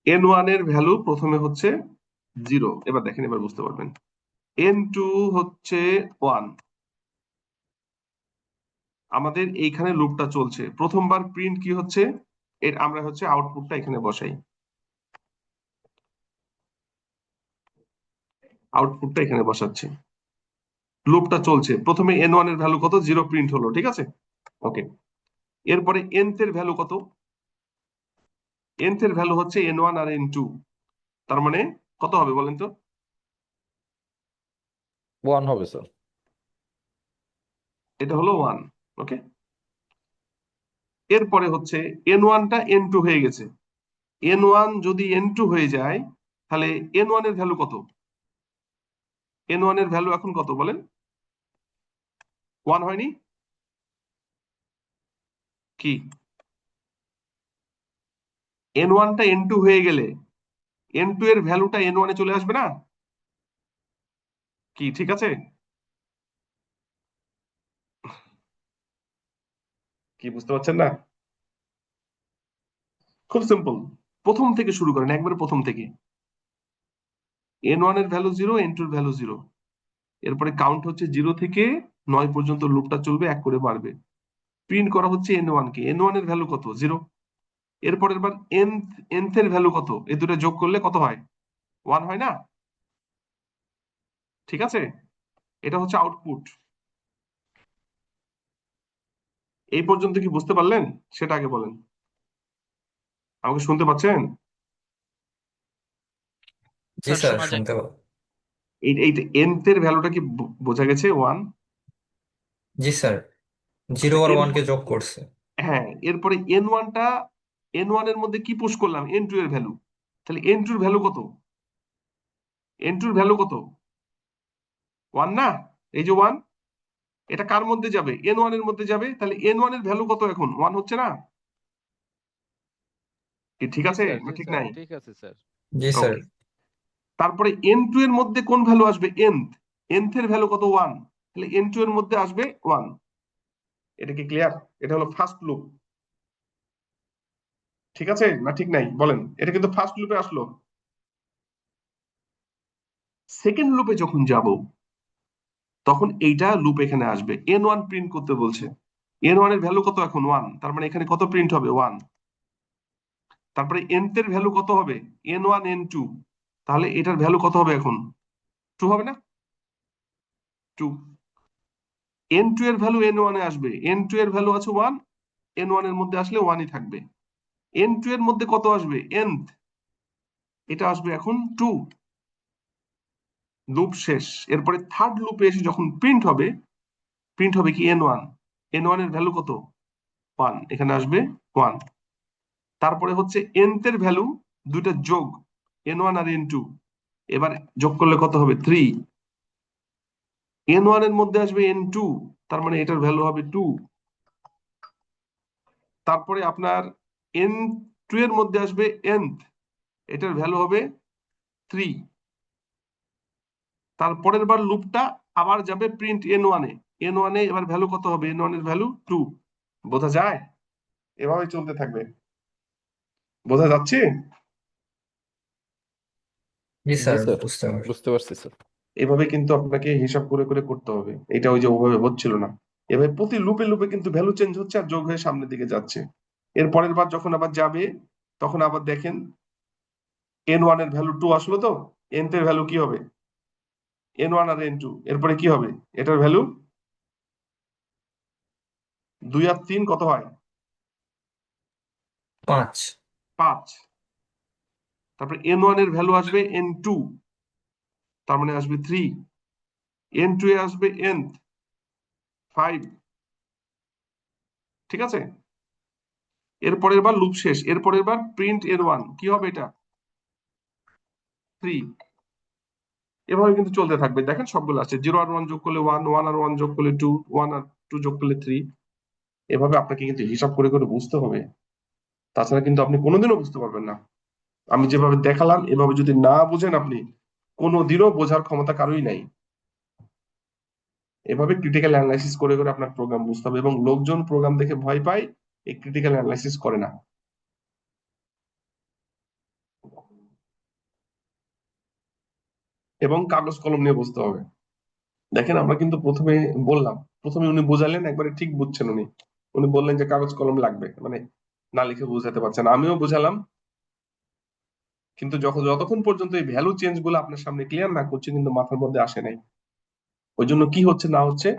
n1 এর ভ্যালু প্রথমে হচ্ছে 0। এবার দেখেন, এবার বুঝতে পারবেন। n2 হচ্ছে 1। আমাদের এইখানে লুপটা চলছে, প্রথমবার প্রিন্ট কি হচ্ছে? এর আমরা হচ্ছে আউটপুটটা এখানে বসাই, আউটপুটটা এখানে বসাচ্ছি। লুপটা চলছে, প্রথমে n1 এর ভ্যালু কত? 0 প্রিন্ট হলো, ঠিক আছে? ওকে। এরপরে nth এর ভ্যালু কত? nth এর ভ্যালু হচ্ছে n1 আর n2। তার মানে কত হবে বলেন তো? 1 হবে স্যার। এটা হলো 1। ওকে। এরপরে হচ্ছে n1 টা n2 হয়ে গেছে। n1 যদি n2 হয়ে যায়, তাহলে n1 এর ভ্যালু কত? n1 এর ভ্যালু এখন কত বলেন? 1 হয়নি কি? n1 টা n2 হয়ে গেলে n2 এর ভ্যালুটা n1 এ চলে আসবে না? কি ঠিক আছে? কি বুঝতে পারছেন না? খুব সিম্পল। প্রথম থেকে শুরু করেন, একবারে প্রথম থেকে। n1 এর ভ্যালু 0, n2 এর ভ্যালু 0। এরপরে কাউন্ট হচ্ছে 0 থেকে 9 পর্যন্ত, লুপটা চলবে, 1 করে বাড়বে। প্রিন্ট করা হচ্ছে n1 কে। n1 এর ভ্যালু কত? 0। এরপরের বার nth এর ভ্যালু কত? এই দুটো যোগ করলে কত হয়? 1 হয় না? ঠিক আছে, এটা হচ্ছে আউটপুট। এই পর্যন্ত কি বুঝতে পারলেন? সেটা আগে বলেন। আমাকে শুনতে পাচ্ছেন? জি স্যার স্যার, শোনা যায়। শুনতে পাবো। এই nth এর ভ্যালুটা কি বোঝা গেছে? 1। জি স্যার, জিরো আচ্ছা, আর এর 1 কে যোগ করছে। হ্যাঁ, এরপরে n1 এর মধ্যে কি পুশ করলাম? n2 এর ভ্যালু। তাহলে n2 এর ভ্যালু কত? n2 এর ভ্যালু কত? 1 না? এই যে 1, এটা কার মধ্যে যাবে? n1 এর মধ্যে যাবে। তাহলে n1 এর ভ্যালু কত এখন? 1 হচ্ছে না? কি ঠিক জি আছে স্যার, না জি ঠিক স্যার, নাই? ঠিক আছে স্যার। জি স্যার। ওকে। তারপরে n2 এর মধ্যে কোন ভ্যালু আসবে? nth এর ভ্যালু কত? 1। তাহলে n2 এর মধ্যে আসবে 1। এটা কি ক্লিয়ার? এটা হলো ফার্স্ট লুপ। ঠিক আছে না ঠিক নাই বলেন? এটা কিন্তু ফার্স্ট লুপে আসলো। সেকেন্ড লুপে যখন যাব, তখন এইটা লুপ এখানে আসবে। n1 প্রিন্ট করতে বলছে। n1 এর ভ্যালু কত এখন? 1। তার মানে এখানে কত প্রিন্ট হবে? 1। তারপরে nth এর ভ্যালু কত হবে? n1 n2। তাহলে এটার ভ্যালু কত হবে এখন? 2 হবে না? 2। n2 এর ভ্যালু n1 এ আসবে। n2 এর ভ্যালু আছে 1, n1 এর মধ্যে আসলে 1ই থাকবে। n2 এর মধ্যে কত আসবে? nth, এটা আসবে এখন 2। লুপ শেষ। এরপরে থার্ড লুপে এসে যখন প্রিন্ট হবে কি? n1। n1 এর ভ্যালু কত? 1, এখানে আসবে 1। তারপরে হচ্ছে nth এর ভ্যালু, দুইটা যোগ, n1 আর n2, এবার যোগ করলে কত হবে? 3। n1 এর মধ্যে আসবে n2, তার মানে এটার ভ্যালু হবে 2। তারপরে আপনার n2 এর মধ্যে আসবে nth, এটার ভ্যালু হবে 3। তারপরের বার লুপটা আবার যাবে প্রিন্ট n1 এ। n1 এ এবার ভ্যালু কত হবে? n1 এর ভ্যালু 2। বোঝা যায়? এভাবে চলতে থাকবে। বোঝা যাচ্ছে? জি জি স্যার, স্যার, বুঝতে পারছি। বুঝতে পারছি স্যার। এভাবে কিন্তু আপনাকে হিসাব করে করে করতে হবে। এটা ওই যে ওভাবে হচ্ছিল না। এভাবে প্রতি লুপে লুপে কিন্তু ভ্যালু চেঞ্জ হচ্ছে আর যোগ হয়ে সামনের দিকে যাচ্ছে। এর পরের বার যখন আবার যাবে, তখন আবার দেখেন n1 এর ভ্যালু 2 আসলো তো, nth এর ভ্যালু কি হবে? n1 আর n2, এরপরে কি হবে? এটার ভ্যালু 2 আর 3 কত হয়? 5। 5। তারপরে n1 এর ভ্যালু আসবে n2, তার মানে আসবে 3। n2 এ আসবে nth, 5। ঠিক আছে, এরপরের বার লুপ শেষ। এরপরের বার প্রিন্ট n1, কি হবে এটা? 3। এভাবে কিন্তু চলতে থাকবে। দেখেন সবগুলো আছে। 0 আর 1 যোগ করলে 1, 1 আর 1 যোগ করলে 2, 1 আর 2 যোগ করলে 3। এভাবে আপনাকে কিন্তু হিসাব করে করে বুঝতে হবে। তাছাড়া কিন্তু আপনি কোনোদিনও বুঝতে পারবেন না। আমি যেভাবে দেখালাম এভাবে যদি না বুঝেন আপনি, কোনোদিনও বোঝার ক্ষমতা কারোই নাই। এভাবে ক্রিটিক্যাল অ্যানালাইসিস করে করে আপনার প্রোগ্রাম বুঝতে হবে। এবং লোকজন প্রোগ্রাম দেখে ভয় পায়, এই ক্রিটিক্যাল অ্যানালাইসিস করে না। এবং কাগজ কলম নিয়ে বুঝতে হবে। দেখেন আমরা কিন্তু প্রথমে বললাম, প্রথমে উনি বোঝালেন, একবারে ঠিক বুঝছেন উনি। উনি বললেন যে কাগজ কলম লাগবে, মানে না লিখে বোঝাতে পারছেন। আমিও বোঝালাম, কিন্তু যতক্ষণ পর্যন্ত এই ভ্যালু চেঞ্জ গুলো আপনার সামনে ক্লিয়ার না করছে, কিন্তু মাথার মধ্যে আসে নাই। ওই জন্য কি হচ্ছে না হচ্ছে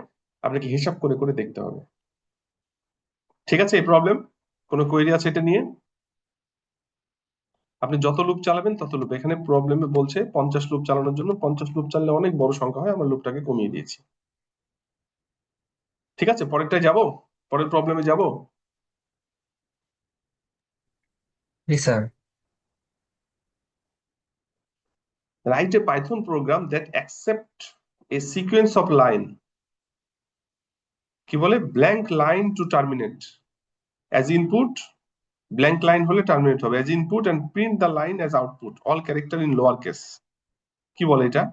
আপনাকে হিসাব করে করে দেখতে হবে। ঠিক আছে, এই প্রবলেম কোনো কোয়েরি আছে এটা নিয়ে? আপনি যত লুপ চালাবেন তত লুপ। এখানে প্রবলেমে বলছে 50 লুপ চালানোর জন্য। 50 লুপ চাললে অনেক বড় সংখ্যা হয়, আমার লুপটাকে কমিয়ে দিয়েছি। ঠিক আছে, পরেরটায় যাব, পরের প্রবলেমে যাব। জি sir. Write a Python program that accept a sequence of line, কি বলে, blank line to terminate as input, blank line হলে terminate হবে, as input and print the line as output, all character in lower case। কি বলে এটা?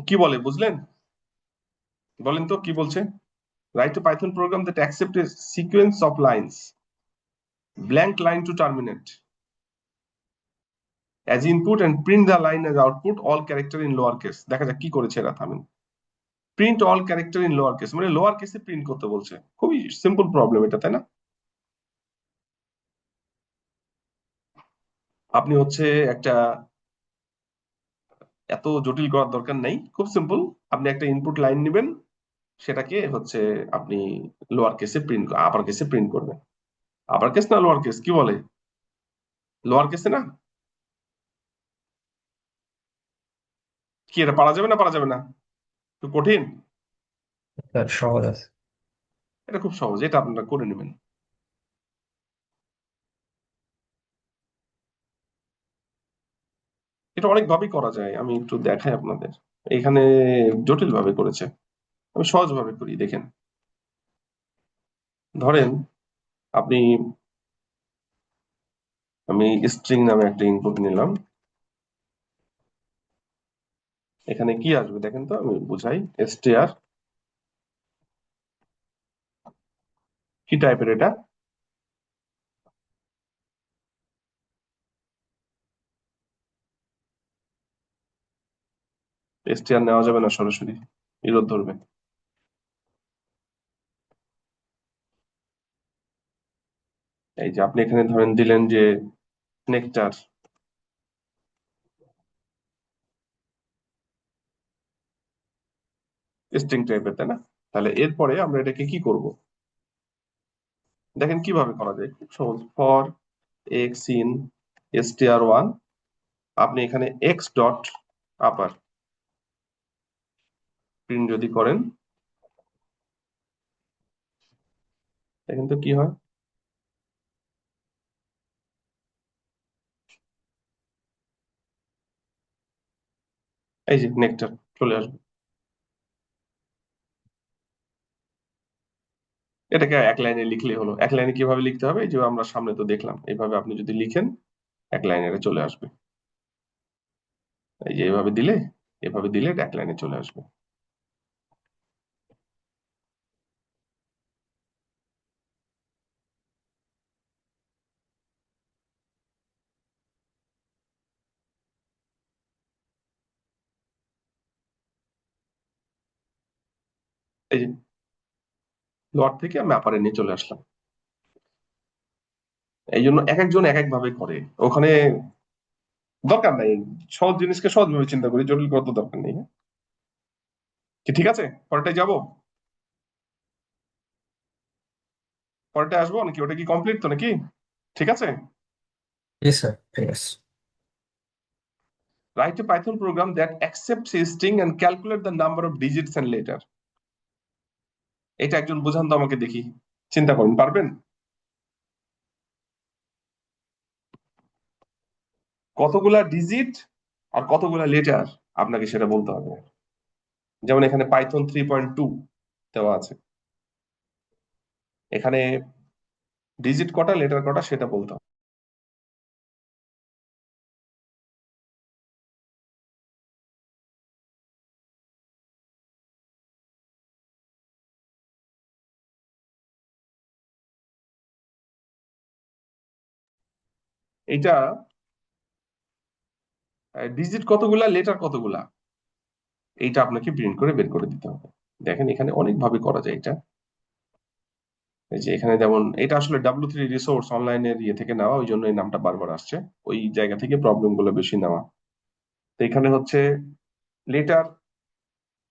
কি বলে বুঝলেন? বলেন তো কি বলছে? Write a Python program that accept a sequence of lines, blank line to terminate as input and print the line as output, all character in lower case। দেখা যাক কি করেছে এরা, থামেন। Print all character in lower case, মানে lower কেসে print করতে বলছে। খুবই সিম্পল প্রবলেম এটা, তাই না? আপনি হচ্ছে একটা এত জটিল করার দরকার নেই, খুব সিম্পল। আপনি একটা ইনপুট লাইন নেবেন, সেটাকে হচ্ছে আপনি লোয়ার কেসে প্রিন্ট, আপার কেসে প্রিন্ট করবেন। আপার কেস না লোয়ার কেস, কি বলে? লোয়ার কেসে না? কি এটা পারা যাবে না, পারা যাবে না? একটু কঠিন? স্যার সহজ আছে। এটা খুব সহজ, এটা আপনারা করে নেবেন। এটা অনেক ভাবেই করা যায়, আমি একটু দেখাই আপনাদের। এখানে জটিল ভাবে করেছে, আমি সহজ ভাবে করি, দেখেন। ধরেন আপনি, আমি স্ট্রিং নামে একটা ইনপুট নিলাম। এখানে কি আসবে দেখেন তো, আমি বুঝাই। str কি টাইপের এটা? str নেওয়া যাবে না, সরাসরি এরর ধরবে। এই যে আপনি এখানে ধরেন দিলেন যে নেকটার, স্ট্রিং টাইপের, তাই না? তাহলে এরপরে আমরা এটাকে কি করব? দেখেন কিভাবে করা যায়, খুব সহজ। ফর এক্স ইন str1, আপনি এখানে এক্স ডট আপার প্রিন্ট যদি করেন, দেখেন তো কি হয়। এই যে নেকটার চলে আসবে। এটাকে এক লাইনে লিখলেই হলো। এক লাইনে কিভাবে লিখতে হবে, এই যে আমরা সামনে তো দেখলাম, এইভাবে আপনি যদি লিখেন এক লাইনে এটা চলে আসবে। এই যে এভাবে দিলে, এভাবে দিলে এটা এক লাইনে চলে আসবে। এই যে লোয়ার থেকে আমি আপারে নিয়ে চলে আসলাম। এই জন্য এক একজন এক এক ভাবে করে, ওখানে দরকার নাই। সহজ জিনিসকে সহজ ভাবে চিন্তা করি, জটিল করার তো দরকার নেই, হ্যাঁ? কি ঠিক আছে? পরেরটায় যাবো, পরেরটায় আসবো নাকি? ওটা কি কমপ্লিট তো নাকি? ঠিক আছে। জি স্যার, ঠিক আছে। Write a Python program that accepts a string and calculate the number of digits and letter. এটা একজন বোঝান তো আমাকে দেখি, চিন্তা করুন, পারবেন? কতগুলা ডিজিট আর কতগুলা লেটার আপনাকে সেটা বলতে হবে। যেমন এখানে পাইথন 3.2 দেওয়া আছে, এখানে ডিজিট কটা লেটার কটা সেটা বলতে হবে। এইটা ডিজিট কতগুলা লেটার কতগুলা, এইটা আপনাকে প্রিন্ট করে বের করে দিতে হবে। দেখেন এখানে অনেক ভাবে করা যায় এটা। এই যে এখানে যেমন এটা আসলে W3 রিসোর্স অনলাইনের ইয়ে থেকে নেওয়া, ওই জন্য এই নামটা বারবার আসছে, ওই জায়গা থেকে প্রবলেম গুলো বেশি নেওয়া। তো এখানে হচ্ছে লেটার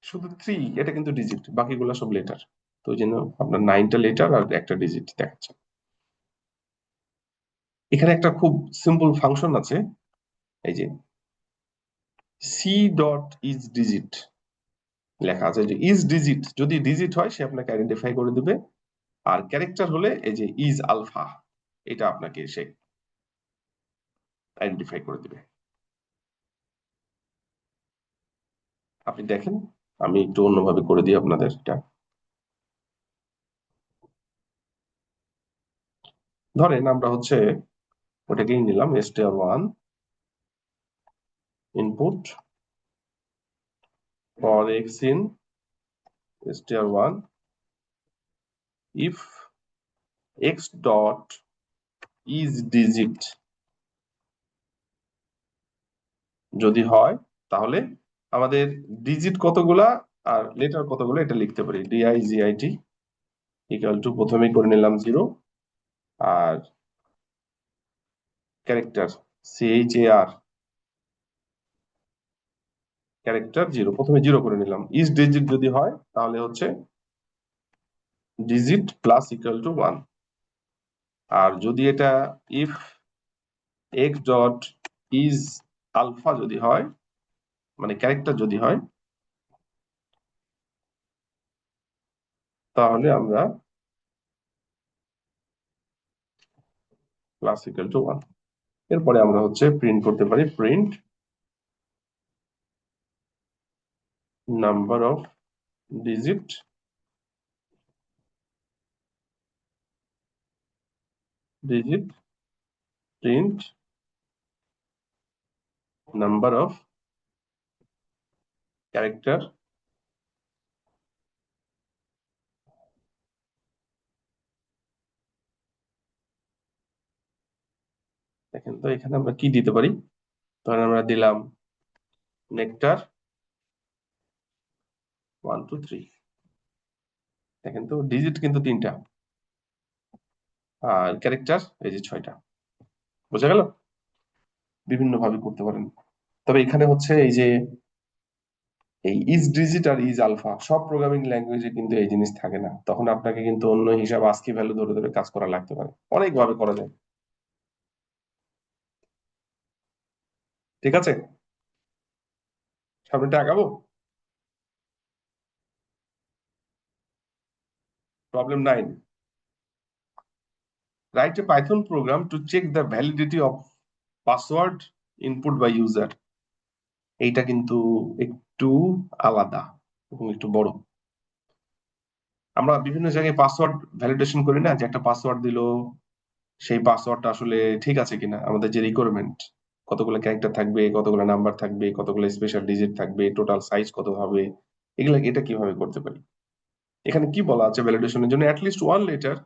শুধু 3, এটা কিন্তু ডিজিট, বাকিগুলো সব লেটার। তো ওই জন্য আপনার 9টা লেটার আর একটা ডিজিট দেখাচ্ছে। এখানে একটা খুব সিম্পল ফাংশন আছে, এই যে সি ডট ইজ ডিজিট লেখা আছে। যে ইজ ডিজিট, যদি ডিজিট হয় সে আপনাকে আইডেন্টিফাই করে দিবে, আর ক্যারেক্টার হলে এই যে ইজ আলফা, এটা আপনাকে সে আইডেন্টিফাই করে দিবে। আপনি দেখেন, আমি একটু অন্যভাবে করে দিই আপনাদের এটা। ধরেন আমরা হচ্ছে ওটাকেই নিলাম str1 input for x in str1 if x dot is digit, যদি হয় তাহলে আমাদের ডিজিট কতগুলা আর লেটার কতগুলো এটা লিখতে পারি, DIGIT ইকুয়াল টু প্রথমেই করে নিলাম 0, আর ক্যারেক্টার CHAR ক্যারেক্টার 0, প্রথমে 0 করে নিলাম। ইচ ডিজিট যদি হয় তাহলে হচ্ছে ডিজিট প্লাস ইকুয়াল টু 1, আর যদি এটা if x dot is alpha যদি হয়, মানে ক্যারেক্টার যদি হয়, তাহলে আমরা প্লাস ইকুয়াল টু 1। এরপরে আমরা হচ্ছে প্রিন্ট করতে পারি, print number of digit digit print number of character দেখেন তো এখানে আমরা কি দিতে পারি, ধরেন আমরা দিলাম নেকটার 1 2 3, দেখেন তো ডিজিট কিন্তু 3টা আর ক্যারেক্টার এই যে 6টা। বোঝা গেল? বিভিন্ন ভাবে করতে পারেন, তবে এখানে হচ্ছে এই যে এই ইজ ডিজিট আর ইজ আলফা সব প্রোগ্রামিং ল্যাঙ্গুয়েজে কিন্তু এই জিনিস থাকে না, তখন আপনাকে কিন্তু অন্য হিসাব আস্কি ভ্যালু ধরে ধরে কাজ করা লাগতে পারে, অনেক ভাবে করা যায়। ঠিক আছে, সামনেটা আগাবো। Problem 9, write a Python program to check the validity of password input by user. এইটা কিন্তু একটু আলাদা এবং একটু বড়। আমরা বিভিন্ন জায়গায় পাসওয়ার্ড ভ্যালিডেশন করি না, যে একটা পাসওয়ার্ড দিল, সেই পাসওয়ার্ডটা আসলে ঠিক আছে কিনা, আমাদের যে রিকোয়ারমেন্ট, কতগুলো ক্যারেক্টার থাকবে, কতগুলো নাম্বার থাকবে, কতগুলো স্পেশাল ডিজিট থাকবে, টোটাল সাইজ কত হবে, এগুলা এটা কিভাবে করতে পারি। এখানে কি বলা আছে ভ্যালিডেশনের জন্য, at least 1 letter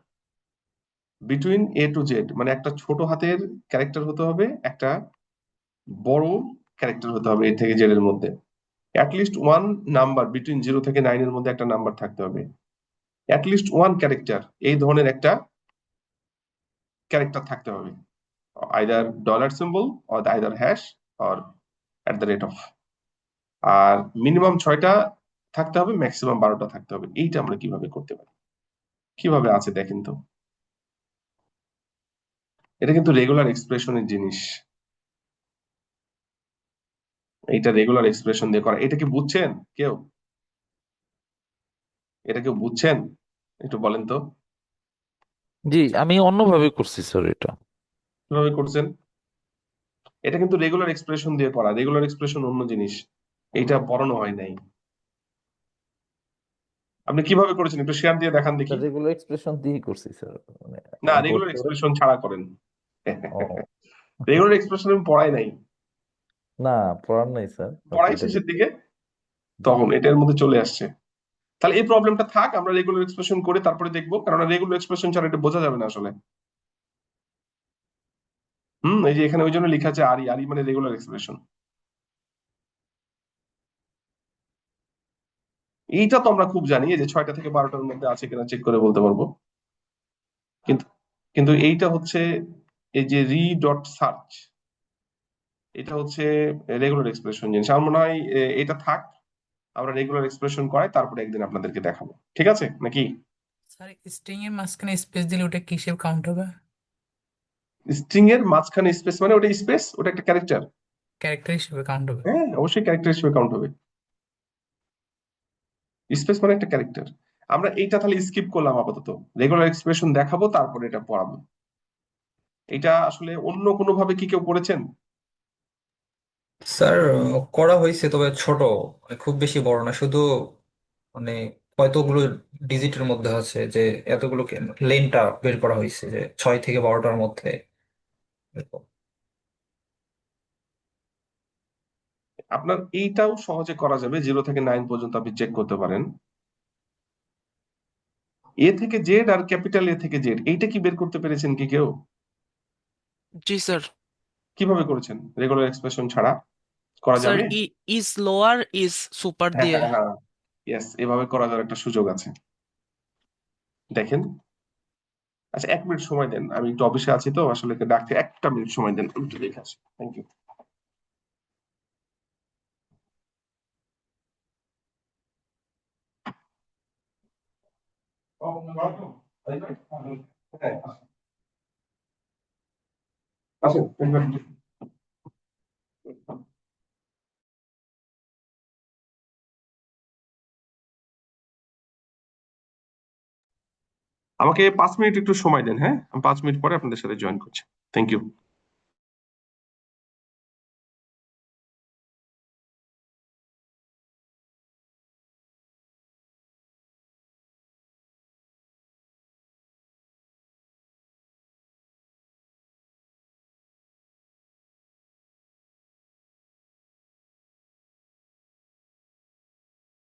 between A to Z, মানে একটা ছোট হাতের ক্যারেক্টার হতে হবে, একটা বড় ক্যারেক্টার হতে হবে A থেকে Z এর মধ্যে। অ্যাটলিস্ট 1 নাম্বার বিটুইন 0 থেকে 9 এর মধ্যে একটা নাম্বার থাকতে হবে। অ্যাটলিস্ট 1 ক্যারেক্টার, এই ধরনের একটা ক্যারেক্টার থাকতে হবে, either dollar symbol or either hash or at the rate of. আর মিনিমাম 6টা থাকতে হবে, ম্যাক্সিমাম 12টা থাকতে হবে। এইটা আমরা কিভাবে করতে পারি, কিভাবে আছে দেখেন তো। এটা কিন্তু রেগুলার এক্সপ্রেশনের জিনিস, এইটা রেগুলার এক্সপ্রেশন দিয়ে করা। এটা কি বুঝছেন কেউ? এটা কেউ বুঝছেন? একটু বলেন তো জি, আমি অন্যভাবে করছি স্যার এটা। কিভাবে করছেন। এটা কিন্তু রেগুলার এক্সপ্রেশন দিয়ে করা, রেগুলার এক্সপ্রেশন অন্য জিনিস, এইটা পড়ানো হয় নাই। আপনি কিভাবে করেছেন একটু শেয়ার দিয়ে দেখান দেখি। রেগুলার এক্সপ্রেশন দিয়েই করছি স্যার, মানে না, ইম্পোর্ট রেগুলার করে। এক্সপ্রেশন ছাড়া করেন। ও রেগুলার এক্সপ্রেশন আমি পড়াই নাই, না, পড়ার নাই স্যার, পড়াই এটা শেষের দিকে, তখন এটার মধ্যে চলে আসছে। তাহলে এই প্রবলেমটা থাক, আমরা রেগুলার এক্সপ্রেশন করে তারপরে দেখবো, কারণ রেগুলার এক্সপ্রেশন ছাড়া এটা বোঝা যাবে না আসলে। এই যে এখানে ওই জন্য লেখা আছে আরই, আরই মানে রেগুলার এক্সপ্রেশন। এইটা তো আমরা খুব জানি, এই যে 6টা থেকে 12টার মধ্যে আছে কিনা চেক করে বলতে পারবো। কিন্তু কিন্তু এইটা হচ্ছে এই যে রি ডট সার্চ, এটা হচ্ছে রেগুলার এক্সপ্রেশন জিনিস। আমার মনে হয় এটা থাক, আমরা রেগুলার এক্সপ্রেশন করাই, তারপরে একদিন আপনাদেরকে দেখাবো। ঠিক আছে নাকি? স্যার স্ট্রিং এর মাঝখানে স্পেস দিলে ওটা কি হিসেবে কাউন্ট হবে? স্ট্রিং এর মাঝখানে স্পেস মানে ওটা স্পেস, ওটা একটা ক্যারেক্টার। ক্যারেক্টার হিসেবে কাউন্ট হবে? হ্যাঁ অবশ্যই ক্যারেক্টার হিসেবে কাউন্ট হবে, স্পেস মানে একটা ক্যারেক্টার। আমরা এইটা তাহলে স্কিপ করলাম আপাতত, রেগুলার এক্সপ্রেশন দেখাবো তারপরে এটা পড়াবো। এটা আসলে অন্য কোনো ভাবে কি কেউ করেছেন? স্যার করা হয়েছে, তবে ছোট, মানে খুব বেশি বড় না, শুধু মানে কতগুলো ডিজিটের মধ্যে আছে, যে এতগুলো লেনটা বের করা হয়েছে, যে 6 থেকে 12টার মধ্যে এরকম। আপনার এইটাও সহজে করা যাবে, 0 থেকে 9 পর্যন্ত আপনি চেক করতে পারেন। A থেকে জেড আর ক্যাপিটাল A থেকে জেড, এইটা কি বের করতে পেরেছেন কি কেউ? জি স্যার। কিভাবে করেছেন রেগুলার এক্সপ্রেশন ছাড়া? করা স্যার যাবে? ইজ লোয়ার ইজ সুপার হ্যাঁ দিয়ে। হ্যাঁ হ্যাঁ, ইয়েস, এভাবে করা যাওয়ার একটা সুযোগ আছে। দেখেন। আচ্ছা, 1 মিনিট সময় দেন, আমি একটু অফিসে আছি তো, আসলে ডাকতে 1 মিনিট সময় দেন, আমি একটু দেখে আসি। Thank you. আসেন। আমাকে 5 মিনিট একটু সময় দেন, হ্যাঁ, আমি 5 মিনিট পরে আপনাদের সাথে জয়েন করছি। Thank you.